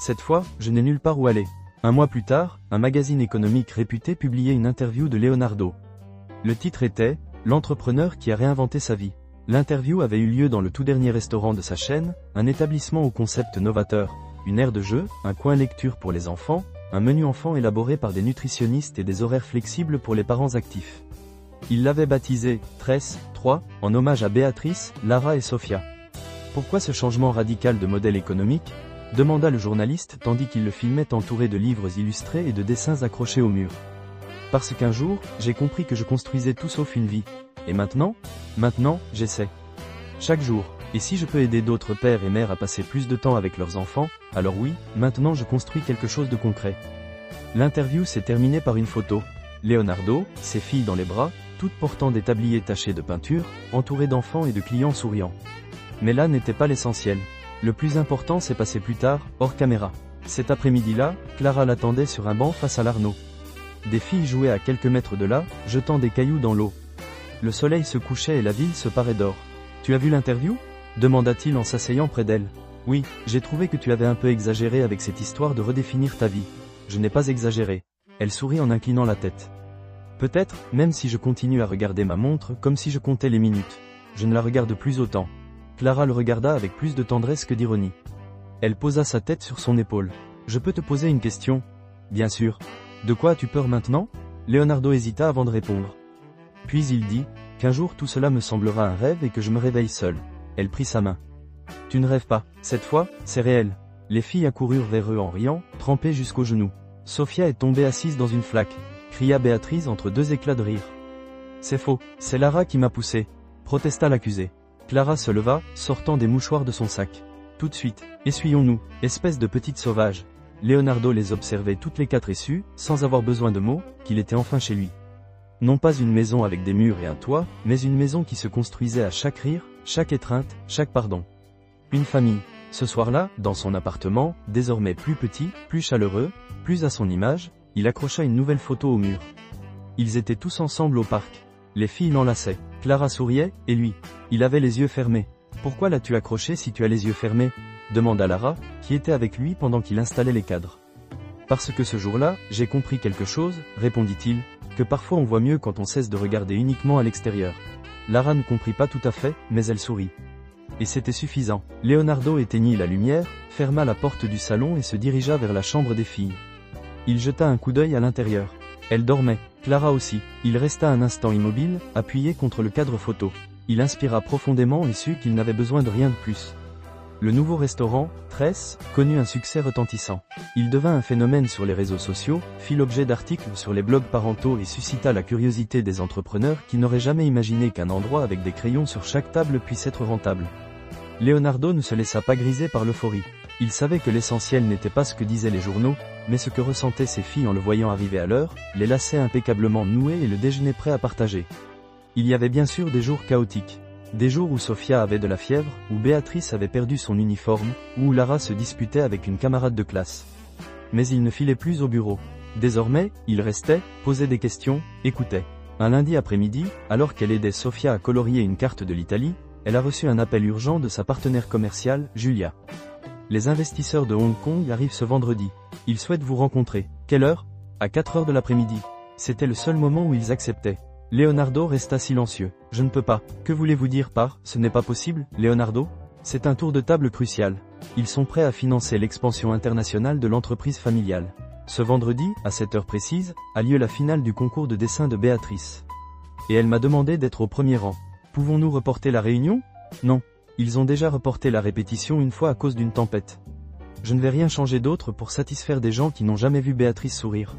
Cette fois, je n'ai nulle part où aller. Un mois plus tard, un magazine économique réputé publiait une interview de Leonardo. Le titre était « L'entrepreneur qui a réinventé sa vie ». L'interview avait eu lieu dans le tout dernier restaurant de sa chaîne, un établissement au concept novateur, une aire de jeu, un coin lecture pour les enfants, un menu enfant élaboré par des nutritionnistes et des horaires flexibles pour les parents actifs. Il l'avait baptisé « Tress 3 » en hommage à Béatrice, Lara et Sofia. Pourquoi ce changement radical de modèle économique ? Demanda le journaliste tandis qu'il le filmait entouré de livres illustrés et de dessins accrochés au mur. Parce qu'un jour, j'ai compris que je construisais tout sauf une vie. Et maintenant, j'essaie. Chaque jour. Et si je peux aider d'autres pères et mères à passer plus de temps avec leurs enfants, alors oui, maintenant je construis quelque chose de concret. L'interview s'est terminée par une photo. Leonardo, ses filles dans les bras, toutes portant des tabliers tachés de peinture, entourées d'enfants et de clients souriants. Mais là n'était pas l'essentiel. Le plus important s'est passé plus tard, hors caméra. Cet après-midi-là, Clara l'attendait sur un banc face à l'Arnaud. Des filles jouaient à quelques mètres de là, jetant des cailloux dans l'eau. Le soleil se couchait et la ville se parait d'or. « Tu as vu l'interview ?» demanda-t-il en s'asseyant près d'elle. « Oui, j'ai trouvé que tu avais un peu exagéré avec cette histoire de redéfinir ta vie. » « Je n'ai pas exagéré. » Elle sourit en inclinant la tête. « Peut-être, même si je continue à regarder ma montre comme si je comptais les minutes. Je ne la regarde plus autant. » Clara le regarda avec plus de tendresse que d'ironie. Elle posa sa tête sur son épaule. « Je peux te poser une question ?»« Bien sûr. » De quoi as-tu peur maintenant? Leonardo hésita avant de répondre. Puis il dit, qu'un jour tout cela me semblera un rêve et que je me réveille seul. Elle prit sa main. Tu ne rêves pas, cette fois, c'est réel. Les filles accoururent vers eux en riant, trempées jusqu'aux genoux. Sofia est tombée assise dans une flaque, cria Béatrice entre deux éclats de rire. C'est faux, c'est Lara qui m'a poussé, protesta l'accusée. Clara se leva, sortant des mouchoirs de son sac. Tout de suite, essuyons-nous, espèce de petite sauvage. Leonardo les observait toutes les quatre et sut, sans avoir besoin de mots, qu'il était enfin chez lui. Non pas une maison avec des murs et un toit, mais une maison qui se construisait à chaque rire, chaque étreinte, chaque pardon. Une famille. Ce soir-là, dans son appartement, désormais plus petit, plus chaleureux, plus à son image, il accrocha une nouvelle photo au mur. Ils étaient tous ensemble au parc. Les filles l'enlaçaient. Clara souriait, et lui. Il avait les yeux fermés. Pourquoi l'as-tu accroché si tu as les yeux fermés? Demanda Lara, qui était avec lui pendant qu'il installait les cadres. Parce que ce jour-là, j'ai compris quelque chose, répondit-il, que parfois on voit mieux quand on cesse de regarder uniquement à l'extérieur. Lara ne comprit pas tout à fait, mais elle sourit. Et c'était suffisant. Leonardo éteignit la lumière, ferma la porte du salon et se dirigea vers la chambre des filles. Il jeta un coup d'œil à l'intérieur. Elle dormait, Clara aussi. Il resta un instant immobile, appuyé contre le cadre photo. Il inspira profondément et sut qu'il n'avait besoin de rien de plus. Le nouveau restaurant, Tresse, connut un succès retentissant. Il devint un phénomène sur les réseaux sociaux, fit l'objet d'articles sur les blogs parentaux et suscita la curiosité des entrepreneurs qui n'auraient jamais imaginé qu'un endroit avec des crayons sur chaque table puisse être rentable. Leonardo ne se laissa pas griser par l'euphorie. Il savait que l'essentiel n'était pas ce que disaient les journaux, mais ce que ressentaient ses filles en le voyant arriver à l'heure, les lacets impeccablement noués et le déjeuner prêt à partager. Il y avait bien sûr des jours chaotiques. Des jours où Sofia avait de la fièvre, où Béatrice avait perdu son uniforme, ou où Lara se disputait avec une camarade de classe. Mais il ne filait plus au bureau. Désormais, il restait, posait des questions, écoutait. Un lundi après-midi, alors qu'elle aidait Sofia à colorier une carte de l'Italie, elle a reçu un appel urgent de sa partenaire commerciale, Julia. Les investisseurs de Hong Kong arrivent ce vendredi. Ils souhaitent vous rencontrer. Quelle heure? À 4 heures de l'après-midi. C'était le seul moment où ils acceptaient. Leonardo resta silencieux. Je ne peux pas. Que voulez-vous dire par « ce n'est pas possible », Leonardo? C'est un tour de table crucial. Ils sont prêts à financer l'expansion internationale de l'entreprise familiale. Ce vendredi, à cette heure précise, a lieu la finale du concours de dessin de Béatrice. Et elle m'a demandé d'être au premier rang. Pouvons-nous reporter la réunion? Non. Ils ont déjà reporté la répétition une fois à cause d'une tempête. Je ne vais rien changer d'autre pour satisfaire des gens qui n'ont jamais vu Béatrice sourire.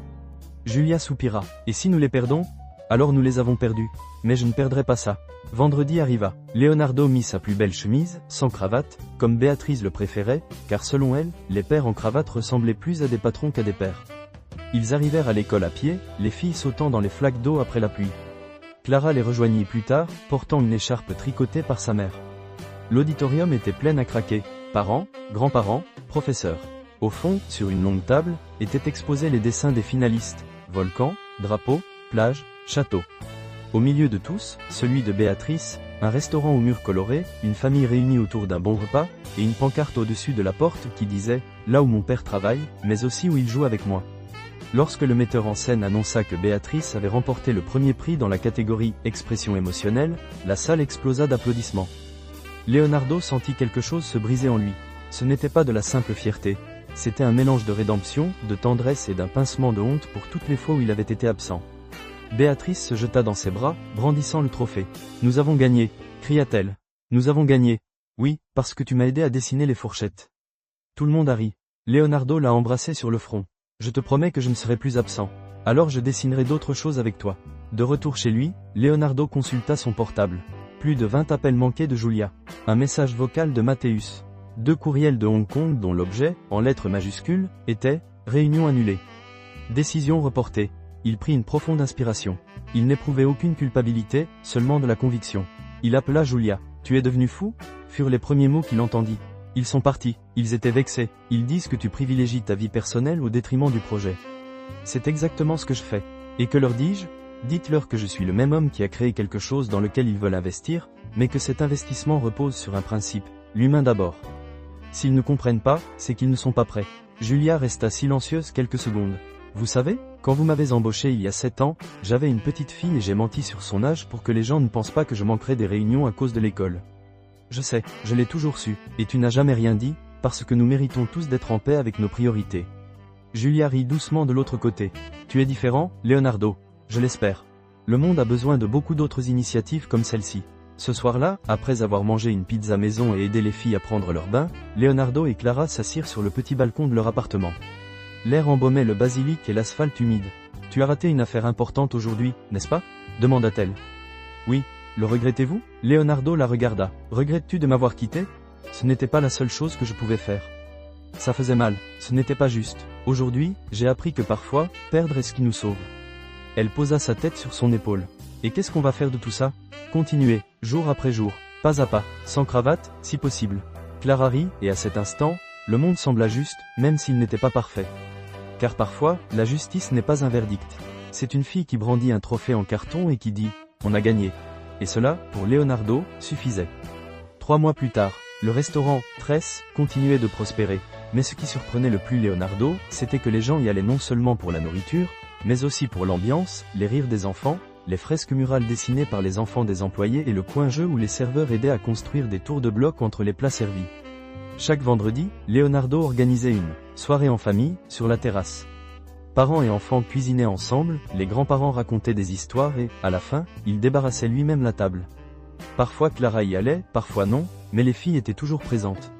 Julia soupira. Et si nous les perdons? Alors nous les avons perdus. Mais je ne perdrai pas ça. Vendredi arriva. Leonardo mit sa plus belle chemise, sans cravate, comme Béatrice le préférait, car selon elle, les pères en cravate ressemblaient plus à des patrons qu'à des pères. Ils arrivèrent à l'école à pied, les filles sautant dans les flaques d'eau après la pluie. Clara les rejoignit plus tard, portant une écharpe tricotée par sa mère. L'auditorium était plein à craquer. Parents, grands-parents, professeurs. Au fond, sur une longue table, étaient exposés les dessins des finalistes. Volcans, drapeaux, plages, châteaux. Au milieu de tous, celui de Béatrice, un restaurant aux murs colorés, une famille réunie autour d'un bon repas, et une pancarte au-dessus de la porte qui disait « Là où mon père travaille, mais aussi où il joue avec moi ». Lorsque le metteur en scène annonça que Béatrice avait remporté le premier prix dans la catégorie « Expression émotionnelle », la salle explosa d'applaudissements. Leonardo sentit quelque chose se briser en lui. Ce n'était pas de la simple fierté, c'était un mélange de rédemption, de tendresse et d'un pincement de honte pour toutes les fois où il avait été absent. Béatrice se jeta dans ses bras, brandissant le trophée. « Nous avons gagné !» cria-t-elle. « Nous avons gagné !» Oui, parce que tu m'as aidé à dessiner les fourchettes. Tout le monde a ri. Leonardo l'a embrassé sur le front. « Je te promets que je ne serai plus absent. Alors je dessinerai d'autres choses avec toi. » De retour chez lui, Leonardo consulta son portable. Plus de 20 appels manqués de Julia. Un message vocal de Mathéus. 2 courriels de Hong Kong dont l'objet, en lettres majuscules, était « Réunion annulée ». Décision reportée. Il prit une profonde inspiration. Il n'éprouvait aucune culpabilité, seulement de la conviction. Il appela Julia. « Tu es devenu fou ?» furent les premiers mots qu'il entendit. Ils sont partis, ils étaient vexés. Ils disent que tu privilégies ta vie personnelle au détriment du projet. C'est exactement ce que je fais. Et que leur dis-je? Dites-leur que je suis le même homme qui a créé quelque chose dans lequel ils veulent investir, mais que cet investissement repose sur un principe, l'humain d'abord. S'ils ne comprennent pas, c'est qu'ils ne sont pas prêts. Julia resta silencieuse quelques secondes. Vous savez, quand vous m'avez embauché il y a 7 ans, j'avais une petite fille et j'ai menti sur son âge pour que les gens ne pensent pas que je manquerais des réunions à cause de l'école. Je sais, je l'ai toujours su, et tu n'as jamais rien dit, parce que nous méritons tous d'être en paix avec nos priorités. Julia rit doucement de l'autre côté. Tu es différent, Leonardo. Je l'espère. Le monde a besoin de beaucoup d'autres initiatives comme celle-ci. Ce soir-là, après avoir mangé une pizza maison et aidé les filles à prendre leur bain, Leonardo et Clara s'assirent sur le petit balcon de leur appartement. L'air embaumait le basilic et l'asphalte humide. Tu as raté une affaire importante aujourd'hui, n'est-ce pas? Demanda-t-elle. Oui. Le regrettez-vous? Leonardo la regarda. Regrettes-tu de m'avoir quitté? Ce n'était pas la seule chose que je pouvais faire. Ça faisait mal, ce n'était pas juste. Aujourd'hui, j'ai appris que parfois, perdre est ce qui nous sauve. Elle posa sa tête sur son épaule. Et qu'est-ce qu'on va faire de tout ça? Continuer, jour après jour, pas à pas, sans cravate, si possible. Clara rit, et à cet instant, le monde sembla juste, même s'il n'était pas parfait. Car parfois, la justice n'est pas un verdict. C'est une fille qui brandit un trophée en carton et qui dit « On a gagné ». Et cela, pour Leonardo, suffisait. 3 mois plus tard, le restaurant « Tresse » continuait de prospérer. Mais ce qui surprenait le plus Leonardo, c'était que les gens y allaient non seulement pour la nourriture, mais aussi pour l'ambiance, les rires des enfants, les fresques murales dessinées par les enfants des employés et le coin-jeu où les serveurs aidaient à construire des tours de blocs entre les plats servis. Chaque vendredi, Leonardo organisait une soirée en famille, sur la terrasse. Parents et enfants cuisinaient ensemble, les grands-parents racontaient des histoires et, à la fin, il débarrassait lui-même la table. Parfois Clara y allait, parfois non, mais les filles étaient toujours présentes.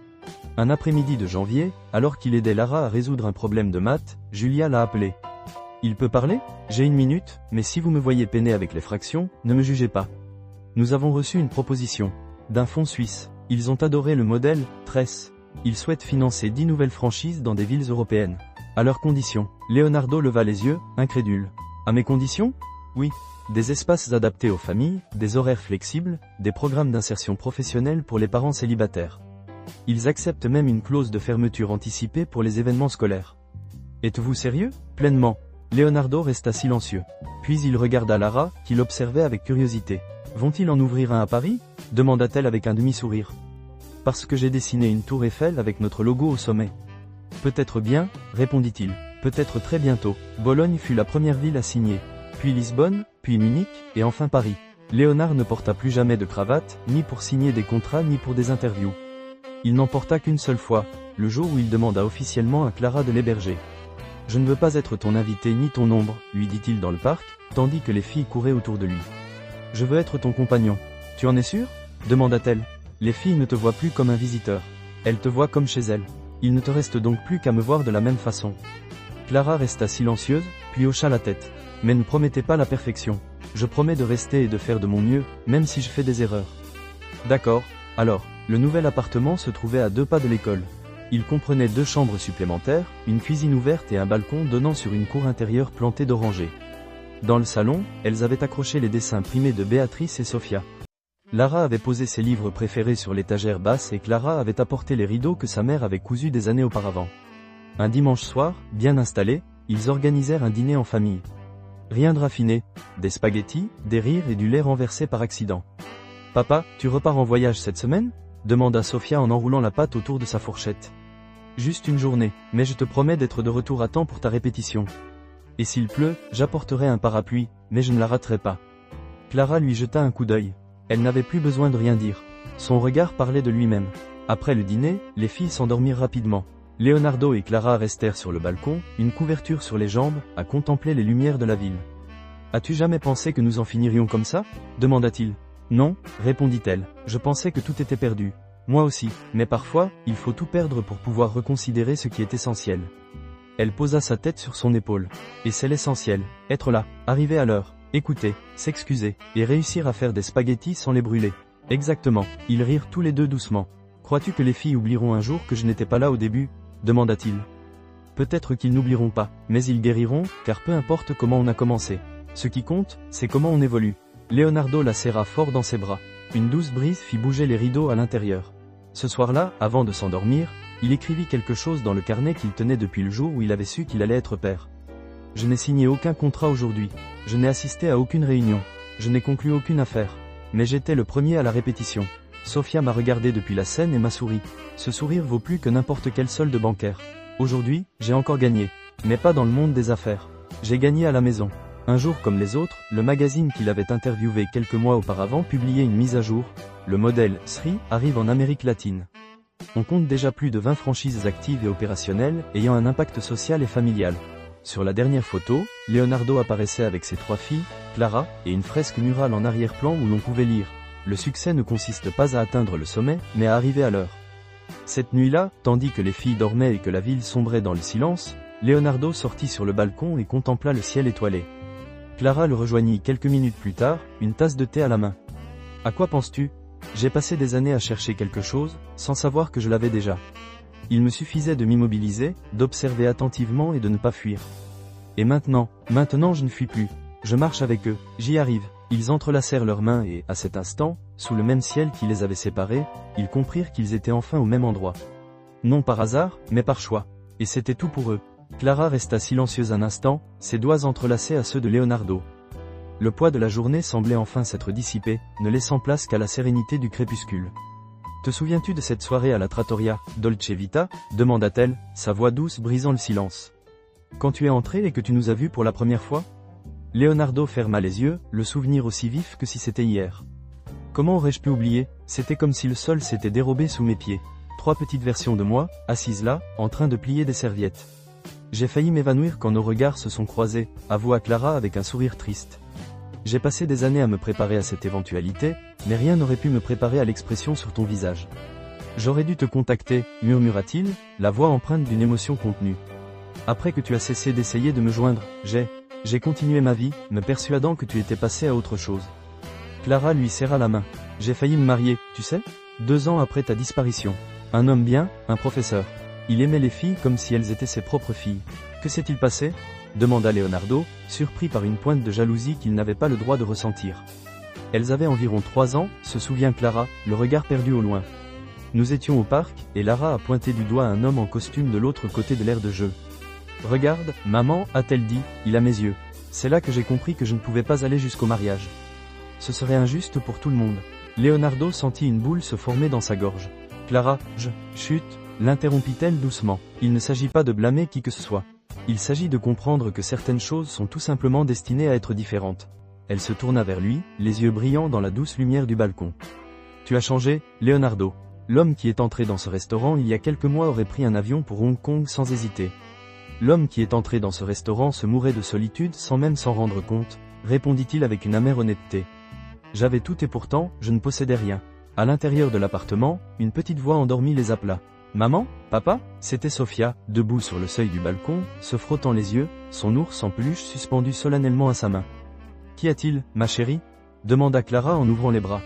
Un après-midi de janvier, alors qu'il aidait Lara à résoudre un problème de maths, Julia l'a appelé. « Il peut parler? J'ai 1 minute, mais si vous me voyez peiner avec les fractions, ne me jugez pas. Nous avons reçu une proposition d'un fonds suisse. Ils ont adoré le modèle « Tresse ». Ils souhaitent financer 10 nouvelles franchises dans des villes européennes. À leurs conditions. Leonardo leva les yeux, incrédule. À mes conditions? Oui. Des espaces adaptés aux familles, des horaires flexibles, des programmes d'insertion professionnelle pour les parents célibataires. Ils acceptent même une clause de fermeture anticipée pour les événements scolaires. Êtes-vous sérieux? Pleinement. Leonardo resta silencieux. Puis il regarda Lara, qui l'observait avec curiosité. Vont-ils en ouvrir un à Paris? Demanda-t-elle avec un demi-sourire. Parce que j'ai dessiné une tour Eiffel avec notre logo au sommet. Peut-être bien, répondit-il. Peut-être très bientôt. Bologne fut la première ville à signer. Puis Lisbonne, puis Munich, et enfin Paris. Léonard ne porta plus jamais de cravate, ni pour signer des contrats ni pour des interviews. Il n'en porta qu'une seule fois, le jour où il demanda officiellement à Clara de l'héberger. « Je ne veux pas être ton invité ni ton ombre, lui dit-il dans le parc, tandis que les filles couraient autour de lui. « Je veux être ton compagnon. Tu en es sûr ?» demanda-t-elle. « Les filles ne te voient plus comme un visiteur. Elles te voient comme chez elles. Il ne te reste donc plus qu'à me voir de la même façon. » Clara resta silencieuse, puis hocha la tête. « Mais ne promettez pas la perfection. Je promets de rester et de faire de mon mieux, même si je fais des erreurs. » D'accord, alors, le nouvel appartement se trouvait à 2 pas de l'école. Il comprenait 2 chambres supplémentaires, une cuisine ouverte et un balcon donnant sur une cour intérieure plantée d'orangers. Dans le salon, elles avaient accroché les dessins primés de Béatrice et Sophia. Lara avait posé ses livres préférés sur l'étagère basse et Clara avait apporté les rideaux que sa mère avait cousus des années auparavant. Un dimanche soir, bien installés, ils organisèrent un dîner en famille. Rien de raffiné, des spaghettis, des rires et du lait renversé par accident. « Papa, tu repars en voyage cette semaine ?» demanda Sophia en enroulant la pâte autour de sa fourchette. « Juste une journée, mais je te promets d'être de retour à temps pour ta répétition. Et s'il pleut, j'apporterai un parapluie, mais je ne la raterai pas. » Clara lui jeta un coup d'œil. Elle n'avait plus besoin de rien dire. Son regard parlait de lui-même. Après le dîner, les filles s'endormirent rapidement. Leonardo et Clara restèrent sur le balcon, une couverture sur les jambes, à contempler les lumières de la ville. « As-tu jamais pensé que nous en finirions comme ça ?» demanda-t-il. « Non, répondit-elle, je pensais que tout était perdu. Moi aussi, mais parfois, il faut tout perdre pour pouvoir reconsidérer ce qui est essentiel. » Elle posa sa tête sur son épaule. Et c'est l'essentiel, être là, arriver à l'heure, écouter, s'excuser, et réussir à faire des spaghettis sans les brûler. Exactement, ils rirent tous les deux doucement. « Crois-tu que les filles oublieront un jour que je n'étais pas là au début ?» demanda-t-il. Peut-être qu'ils n'oublieront pas, mais ils guériront, car peu importe comment on a commencé. Ce qui compte, c'est comment on évolue. Leonardo la serra fort dans ses bras. Une douce brise fit bouger les rideaux à l'intérieur. Ce soir-là, avant de s'endormir, il écrivit quelque chose dans le carnet qu'il tenait depuis le jour où il avait su qu'il allait être père. « Je n'ai signé aucun contrat aujourd'hui. Je n'ai assisté à aucune réunion. Je n'ai conclu aucune affaire. Mais j'étais le premier à la répétition. Sophia m'a regardé depuis la scène et m'a souri. Ce sourire vaut plus que n'importe quel solde bancaire. Aujourd'hui, j'ai encore gagné. Mais pas dans le monde des affaires. J'ai gagné à la maison. » Un jour comme les autres, le magazine qu'il avait interviewé quelques mois auparavant publiait une mise à jour. Le modèle Sri arrive en Amérique latine. On compte déjà plus de 20 franchises actives et opérationnelles, ayant un impact social et familial. Sur la dernière photo, Leonardo apparaissait avec ses 3 filles, Clara, et une fresque murale en arrière-plan où l'on pouvait lire « Le succès ne consiste pas à atteindre le sommet, mais à arriver à l'heure ». Cette nuit-là, tandis que les filles dormaient et que la ville sombrait dans le silence, Leonardo sortit sur le balcon et contempla le ciel étoilé. Clara le rejoignit quelques minutes plus tard, une tasse de thé à la main. « À quoi penses-tu ? J'ai passé des années à chercher quelque chose, sans savoir que je l'avais déjà. Il me suffisait de m'immobiliser, d'observer attentivement et de ne pas fuir. Et maintenant je ne fuis plus. Je marche avec eux, j'y arrive. » Ils entrelacèrent leurs mains et, à cet instant, sous le même ciel qui les avait séparés, ils comprirent qu'ils étaient enfin au même endroit. Non par hasard, mais par choix. Et c'était tout pour eux. Clara resta silencieuse un instant, ses doigts entrelacés à ceux de Leonardo. Le poids de la journée semblait enfin s'être dissipé, ne laissant place qu'à la sérénité du crépuscule. « Te souviens-tu de cette soirée à la trattoria, Dolce Vita ?» demanda-t-elle, sa voix douce brisant le silence. « Quand tu es entré et que tu nous as vus pour la première fois ?» Leonardo ferma les yeux, le souvenir aussi vif que si c'était hier. Comment aurais-je pu oublier? C'était comme si le sol s'était dérobé sous mes pieds. 3 petites versions de moi, assises là, en train de plier des serviettes. J'ai failli m'évanouir quand nos regards se sont croisés, avoua Clara avec un sourire triste. J'ai passé des années à me préparer à cette éventualité, mais rien n'aurait pu me préparer à l'expression sur ton visage. J'aurais dû te contacter, murmura-t-il, la voix empreinte d'une émotion contenue. Après que tu as cessé d'essayer de me joindre, j'ai continué ma vie, me persuadant que tu étais passé à autre chose. Clara lui serra la main. J'ai failli me marier, tu sais ? 2 ans après ta disparition. Un homme bien, un professeur. Il aimait les filles comme si elles étaient ses propres filles. Que s'est-il passé ? Demanda Leonardo, surpris par une pointe de jalousie qu'il n'avait pas le droit de ressentir. Elles avaient environ 3 ans, se souvient Clara, le regard perdu au loin. Nous étions au parc, et Lara a pointé du doigt un homme en costume de l'autre côté de l'aire de jeu. Regarde, maman, a-t-elle dit, il a mes yeux. C'est là que j'ai compris que je ne pouvais pas aller jusqu'au mariage. Ce serait injuste pour tout le monde. Leonardo sentit une boule se former dans sa gorge. Clara, chut, l'interrompit-elle doucement. Il ne s'agit pas de blâmer qui que ce soit. Il s'agit de comprendre que certaines choses sont tout simplement destinées à être différentes. Elle se tourna vers lui, les yeux brillants dans la douce lumière du balcon. Tu as changé, Leonardo. L'homme qui est entré dans ce restaurant il y a quelques mois aurait pris un avion pour Hong Kong sans hésiter. L'homme qui est entré dans ce restaurant se mourait de solitude sans même s'en rendre compte, répondit-il avec une amère honnêteté. J'avais tout et pourtant, je ne possédais rien. À l'intérieur de l'appartement, une petite voix endormie les appela. Maman, papa, c'était Sophia, debout sur le seuil du balcon, se frottant les yeux, son ours en peluche suspendu solennellement à sa main. Qu'y a-t-il, ma chérie ? Demanda Clara en ouvrant les bras.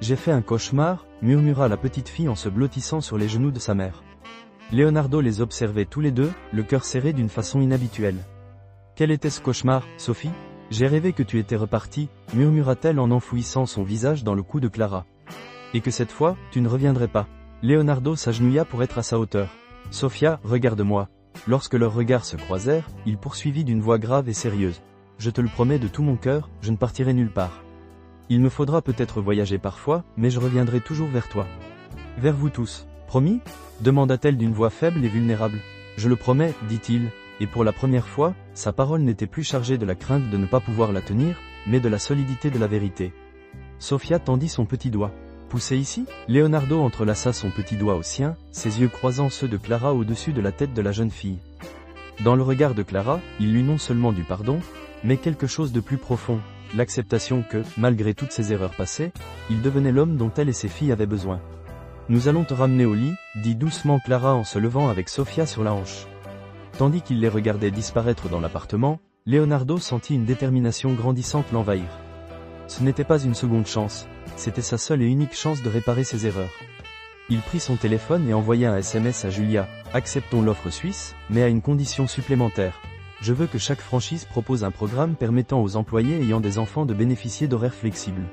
J'ai fait un cauchemar, murmura la petite fille en se blottissant sur les genoux de sa mère. Leonardo les observait tous les deux, le cœur serré d'une façon inhabituelle. Quel était ce cauchemar, Sophie ? J'ai rêvé que tu étais repartie, murmura-t-elle en enfouissant son visage dans le cou de Clara. Et que cette fois, tu ne reviendrais pas. Leonardo s'agenouilla pour être à sa hauteur. Sophia, regarde-moi. Lorsque leurs regards se croisèrent, il poursuivit d'une voix grave et sérieuse. Je te le promets de tout mon cœur, je ne partirai nulle part. Il me faudra peut-être voyager parfois, mais je reviendrai toujours vers toi. Vers vous tous. Promis ? Demanda-t-elle d'une voix faible et vulnérable. Je le promets, dit-il, et pour la première fois, sa parole n'était plus chargée de la crainte de ne pas pouvoir la tenir, mais de la solidité de la vérité. Sophia tendit son petit doigt. Poussez ici ? Leonardo entrelaça son petit doigt au sien, ses yeux croisant ceux de Clara au-dessus de la tête de la jeune fille. Dans le regard de Clara, il lut non seulement du pardon, mais quelque chose de plus profond, l'acceptation que, malgré toutes ses erreurs passées, il devenait l'homme dont elle et ses filles avaient besoin. Nous allons te ramener au lit, dit doucement Clara en se levant avec Sophia sur la hanche. Tandis qu'il les regardait disparaître dans l'appartement, Leonardo sentit une détermination grandissante l'envahir. Ce n'était pas une seconde chance, c'était sa seule et unique chance de réparer ses erreurs. Il prit son téléphone et envoya un SMS à Julia. Acceptons l'offre suisse, mais à une condition supplémentaire. Je veux que chaque franchise propose un programme permettant aux employés ayant des enfants de bénéficier d'horaires flexibles.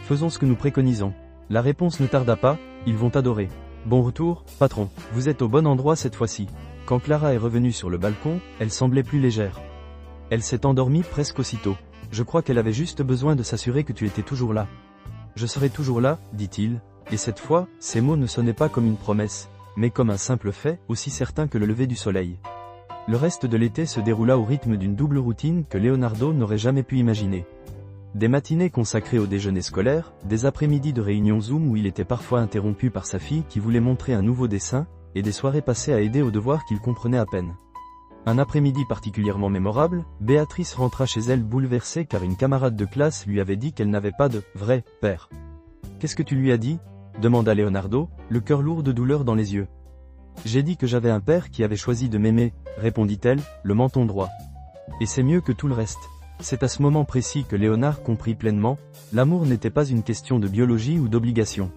Faisons ce que nous préconisons. La réponse ne tarda pas, ils vont adorer. Bon retour, patron, vous êtes au bon endroit cette fois-ci. Quand Clara est revenue sur le balcon, elle semblait plus légère. Elle s'est endormie presque aussitôt. Je crois qu'elle avait juste besoin de s'assurer que tu étais toujours là. Je serai toujours là, dit-il, et cette fois, ces mots ne sonnaient pas comme une promesse, mais comme un simple fait, aussi certain que le lever du soleil. Le reste de l'été se déroula au rythme d'une double routine que Leonardo n'aurait jamais pu imaginer. Des matinées consacrées au déjeuner scolaire, des après-midi de réunions Zoom où il était parfois interrompu par sa fille qui voulait montrer un nouveau dessin, et des soirées passées à aider aux devoirs qu'il comprenait à peine. Un après-midi particulièrement mémorable, Béatrice rentra chez elle bouleversée car une camarade de classe lui avait dit qu'elle n'avait pas de « vrai père ». « Qu'est-ce que tu lui as dit ?» demanda Leonardo, le cœur lourd de douleur dans les yeux. « J'ai dit que j'avais un père qui avait choisi de m'aimer, répondit-elle, le menton droit. Et c'est mieux que tout le reste. » C'est à ce moment précis que Léonard comprit pleinement, l'amour n'était pas une question de biologie ou d'obligation.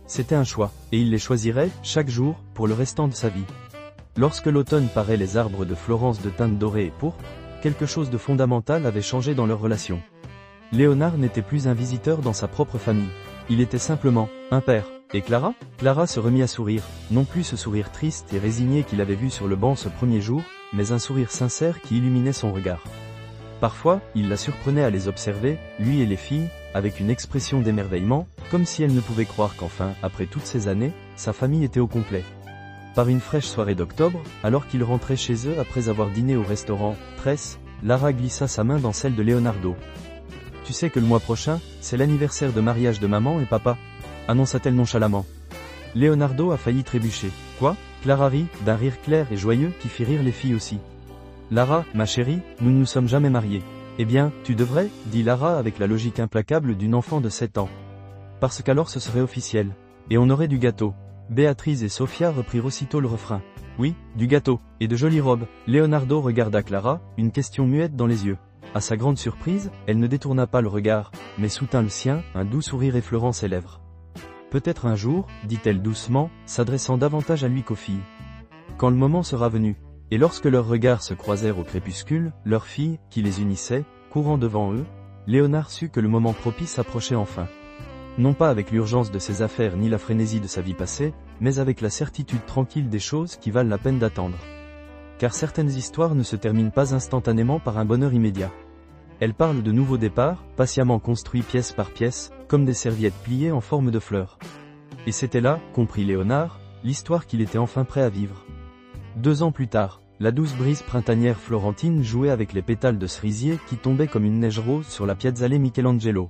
C'était un choix, et il les choisirait, chaque jour, pour le restant de sa vie. Lorsque l'automne parait les arbres de Florence de teinte dorée et pourpre, quelque chose de fondamental avait changé dans leur relation. Léonard n'était plus un visiteur dans sa propre famille. Il était simplement un père. Et Clara ? Clara se remit à sourire, non plus ce sourire triste et résigné qu'il avait vu sur le banc ce premier jour, mais un sourire sincère qui illuminait son regard. Parfois, il la surprenait à les observer, lui et les filles, avec une expression d'émerveillement, comme si elle ne pouvait croire qu'enfin, après toutes ces années, sa famille était au complet. Par une fraîche soirée d'octobre, alors qu'ils rentraient chez eux après avoir dîné au restaurant Tresse, Lara glissa sa main dans celle de Leonardo. « Tu sais que le mois prochain, c'est l'anniversaire de mariage de maman et papa ?» annonça-t-elle nonchalamment. Leonardo a failli trébucher. « Quoi ?» Clara rit, d'un rire clair et joyeux qui fit rire les filles aussi. « Lara, ma chérie, nous ne nous sommes jamais mariés. »« Eh bien, tu devrais, » dit Lara avec la logique implacable d'une enfant de 7 ans. « Parce qu'alors ce serait officiel. Et on aurait du gâteau. » Béatrice et Sophia reprirent aussitôt le refrain. « Oui, du gâteau, et de jolies robes. » Leonardo regarda Clara, une question muette dans les yeux. À sa grande surprise, elle ne détourna pas le regard, mais soutint le sien, un doux sourire effleurant ses lèvres. « Peut-être un jour, » dit-elle doucement, s'adressant davantage à lui qu'aux filles. « Quand le moment sera venu. » Et lorsque leurs regards se croisèrent au crépuscule, leur fille, qui les unissait, courant devant eux, Léonard sut que le moment propice approchait enfin. Non pas avec l'urgence de ses affaires ni la frénésie de sa vie passée, mais avec la certitude tranquille des choses qui valent la peine d'attendre. Car certaines histoires ne se terminent pas instantanément par un bonheur immédiat. Elles parlent de nouveaux départs, patiemment construits pièce par pièce, comme des serviettes pliées en forme de fleurs. Et c'était là, comprit Léonard, l'histoire qu'il était enfin prêt à vivre. 2 ans plus tard, la douce brise printanière florentine jouait avec les pétales de cerisier qui tombaient comme une neige rose sur la Piazzale Michelangelo.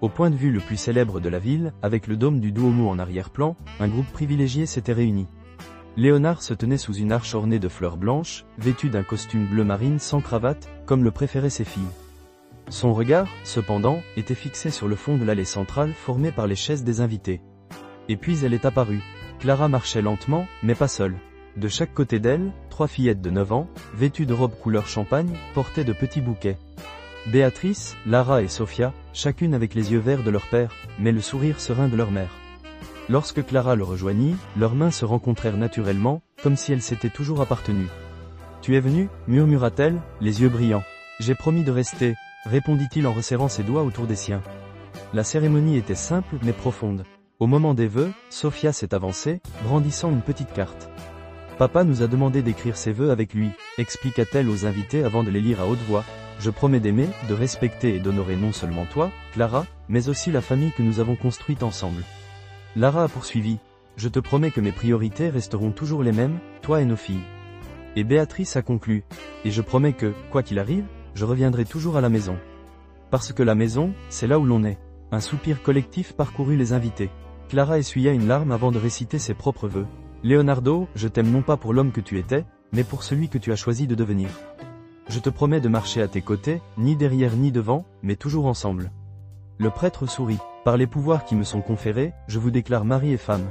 Au point de vue le plus célèbre de la ville, avec le dôme du Duomo en arrière-plan, un groupe privilégié s'était réuni. Léonard se tenait sous une arche ornée de fleurs blanches, vêtu d'un costume bleu marine sans cravate, comme le préféraient ses filles. Son regard, cependant, était fixé sur le fond de l'allée centrale formée par les chaises des invités. Et puis elle est apparue. Clara marchait lentement, mais pas seule. De chaque côté d'elle, 3 fillettes de 9 ans, vêtues de robes couleur champagne, portaient de petits bouquets. Béatrice, Lara et Sophia, chacune avec les yeux verts de leur père, mais le sourire serein de leur mère. Lorsque Clara le rejoignit, leurs mains se rencontrèrent naturellement, comme si elles s'étaient toujours appartenues. « Tu es venu » murmura-t-elle, les yeux brillants. « J'ai promis de rester » répondit-il en resserrant ses doigts autour des siens. La cérémonie était simple mais profonde. Au moment des vœux, Sophia s'est avancée, brandissant une petite carte. « Papa nous a demandé d'écrire ses vœux avec lui » expliqua-t-elle aux invités avant de les lire à haute voix. « Je promets d'aimer, de respecter et d'honorer non seulement toi, Clara, mais aussi la famille que nous avons construite ensemble. » Lara a poursuivi. « Je te promets que mes priorités resteront toujours les mêmes, toi et nos filles. » Et Béatrice a conclu. « Et je promets que, quoi qu'il arrive, je reviendrai toujours à la maison. » Parce que la maison, c'est là où l'on est. Un soupir collectif parcourut les invités. Clara essuya une larme avant de réciter ses propres vœux. « Leonardo, je t'aime non pas pour l'homme que tu étais, mais pour celui que tu as choisi de devenir. Je te promets de marcher à tes côtés, ni derrière ni devant, mais toujours ensemble. » Le prêtre sourit. « Par les pouvoirs qui me sont conférés, je vous déclare mari et femme.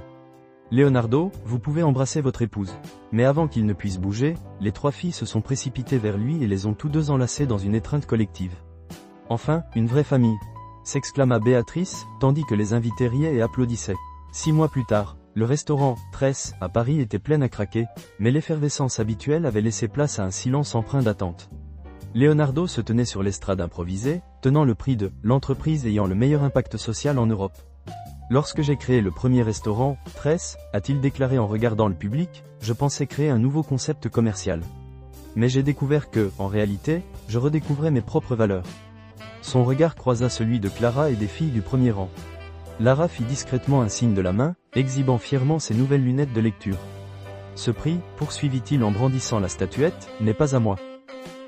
Leonardo, vous pouvez embrasser votre épouse. » Mais avant qu'il ne puisse bouger, les 3 filles se sont précipitées vers lui et les ont tous 2 enlacés dans une étreinte collective. « Enfin, une vraie famille !» s'exclama Béatrice, tandis que les invités riaient et applaudissaient. 6 mois plus tard, le restaurant Tresse à Paris était plein à craquer, mais l'effervescence habituelle avait laissé place à un silence empreint d'attente. Leonardo se tenait sur l'estrade improvisée, tenant le prix de « l'entreprise ayant le meilleur impact social en Europe ». « Lorsque j'ai créé le premier restaurant, Tresse, a-t-il déclaré en regardant le public, je pensais créer un nouveau concept commercial. Mais j'ai découvert que, en réalité, je redécouvrais mes propres valeurs. » Son regard croisa celui de Clara et des filles du premier rang. Lara fit discrètement un signe de la main, exhibant fièrement ses nouvelles lunettes de lecture. « Ce prix, poursuivit-il en brandissant la statuette, n'est pas à moi.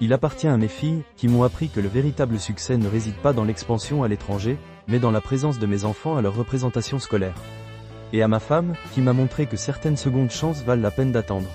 Il appartient à mes filles, qui m'ont appris que le véritable succès ne réside pas dans l'expansion à l'étranger, mais dans la présence de mes enfants à leur représentation scolaire. Et à ma femme, qui m'a montré que certaines secondes chances valent la peine d'attendre.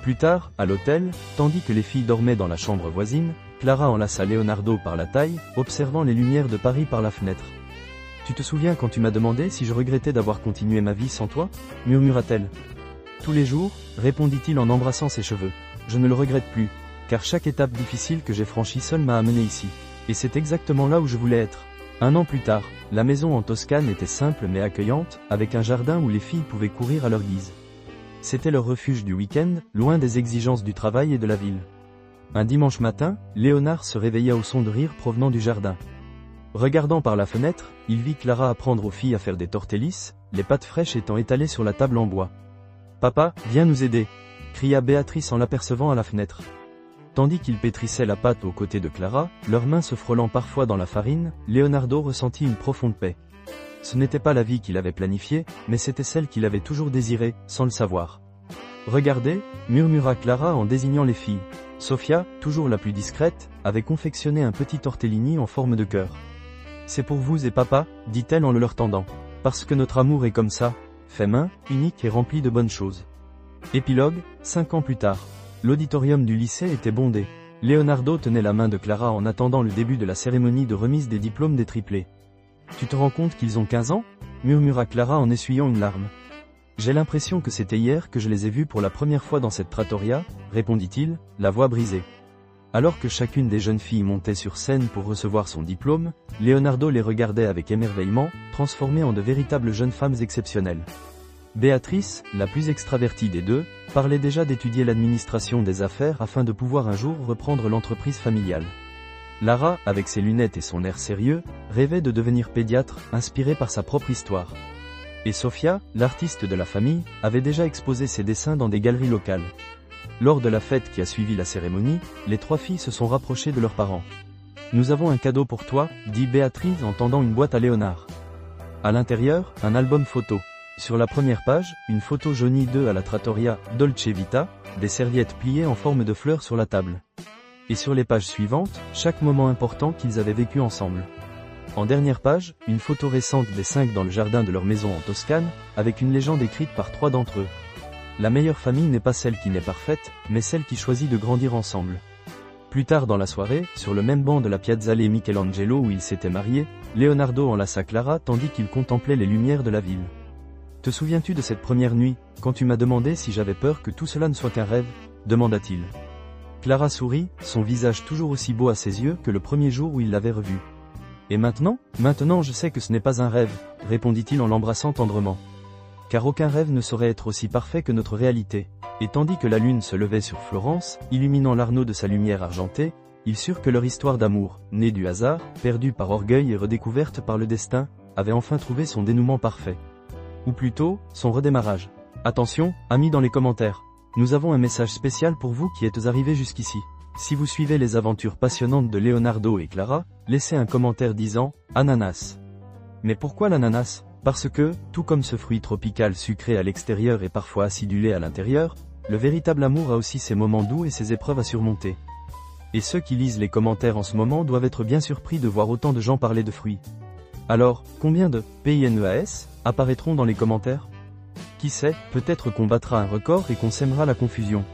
Plus tard, à l'hôtel, tandis que les filles dormaient dans la chambre voisine, Clara enlaça Leonardo par la taille, observant les lumières de Paris par la fenêtre. « Tu te souviens quand tu m'as demandé si je regrettais d'avoir continué ma vie sans toi ?» murmura-t-elle. « Tous les jours, répondit-il en embrassant ses cheveux. Je ne le regrette plus, car chaque étape difficile que j'ai franchie seule m'a amené ici. Et c'est exactement là où je voulais être. » Un an plus tard, la maison en Toscane était simple mais accueillante, avec un jardin où les filles pouvaient courir à leur guise. C'était leur refuge du week-end, loin des exigences du travail et de la ville. Un dimanche matin, Léonard se réveilla au son de rire provenant du jardin. Regardant par la fenêtre, il vit Clara apprendre aux filles à faire des tortellis, les pâtes fraîches étant étalées sur la table en bois. « Papa, viens nous aider !» cria Béatrice en l'apercevant à la fenêtre. Tandis qu'il pétrissait la pâte aux côtés de Clara, leurs mains se frôlant parfois dans la farine, Leonardo ressentit une profonde paix. Ce n'était pas la vie qu'il avait planifiée, mais c'était celle qu'il avait toujours désirée, sans le savoir. « Regardez !» murmura Clara en désignant les filles. Sofia, toujours la plus discrète, avait confectionné un petit tortellini en forme de cœur. « C'est pour vous et papa, dit-elle en le leur tendant. Parce que notre amour est comme ça, fait main, unique et rempli de bonnes choses. » Épilogue, 5 ans plus tard. L'auditorium du lycée était bondé. Leonardo tenait la main de Clara en attendant le début de la cérémonie de remise des diplômes des triplés. « Tu te rends compte qu'ils ont 15 ans ?» murmura Clara en essuyant une larme. « J'ai l'impression que c'était hier que je les ai vus pour la première fois dans cette trattoria, » répondit-il, la voix brisée. Alors que chacune des jeunes filles montait sur scène pour recevoir son diplôme, Leonardo les regardait avec émerveillement, transformées en de véritables jeunes femmes exceptionnelles. Béatrice, la plus extravertie des deux, parlait déjà d'étudier l'administration des affaires afin de pouvoir un jour reprendre l'entreprise familiale. Lara, avec ses lunettes et son air sérieux, rêvait de devenir pédiatre, inspirée par sa propre histoire. Et Sofia, l'artiste de la famille, avait déjà exposé ses dessins dans des galeries locales. Lors de la fête qui a suivi la cérémonie, les 3 filles se sont rapprochées de leurs parents. « Nous avons un cadeau pour toi, » dit Béatrice en tendant une boîte à Léonard. À l'intérieur, un album photo. Sur la première page, une photo jaunie d'eux à la trattoria Dolce Vita, des serviettes pliées en forme de fleurs sur la table. Et sur les pages suivantes, chaque moment important qu'ils avaient vécu ensemble. En dernière page, une photo récente des 5 dans le jardin de leur maison en Toscane, avec une légende écrite par 3 d'entre eux. La meilleure famille n'est pas celle qui n'est parfaite, mais celle qui choisit de grandir ensemble. Plus tard dans la soirée, sur le même banc de la Piazzale Michelangelo où ils s'étaient mariés, Leonardo enlaça Clara tandis qu'il contemplait les lumières de la ville. « Te souviens-tu de cette première nuit, quand tu m'as demandé si j'avais peur que tout cela ne soit qu'un rêve ?» demanda-t-il. Clara sourit, son visage toujours aussi beau à ses yeux que le premier jour où il l'avait revue. « Et maintenant ? Maintenant je sais que ce n'est pas un rêve, » répondit-il en l'embrassant tendrement. Car aucun rêve ne saurait être aussi parfait que notre réalité. Et tandis que la lune se levait sur Florence, illuminant l'Arno de sa lumière argentée, ils surent que leur histoire d'amour, née du hasard, perdue par orgueil et redécouverte par le destin, avait enfin trouvé son dénouement parfait. Ou plutôt, son redémarrage. Attention, amis dans les commentaires. Nous avons un message spécial pour vous qui êtes arrivés jusqu'ici. Si vous suivez les aventures passionnantes de Leonardo et Clara, laissez un commentaire disant « Ananas ». Mais pourquoi l'ananas ? Parce que, tout comme ce fruit tropical sucré à l'extérieur et parfois acidulé à l'intérieur, le véritable amour a aussi ses moments doux et ses épreuves à surmonter. Et ceux qui lisent les commentaires en ce moment doivent être bien surpris de voir autant de gens parler de fruits. Alors, combien de « PINEAS » apparaîtront dans les commentaires ? Qui sait, peut-être qu'on battra un record et qu'on sèmera la confusion.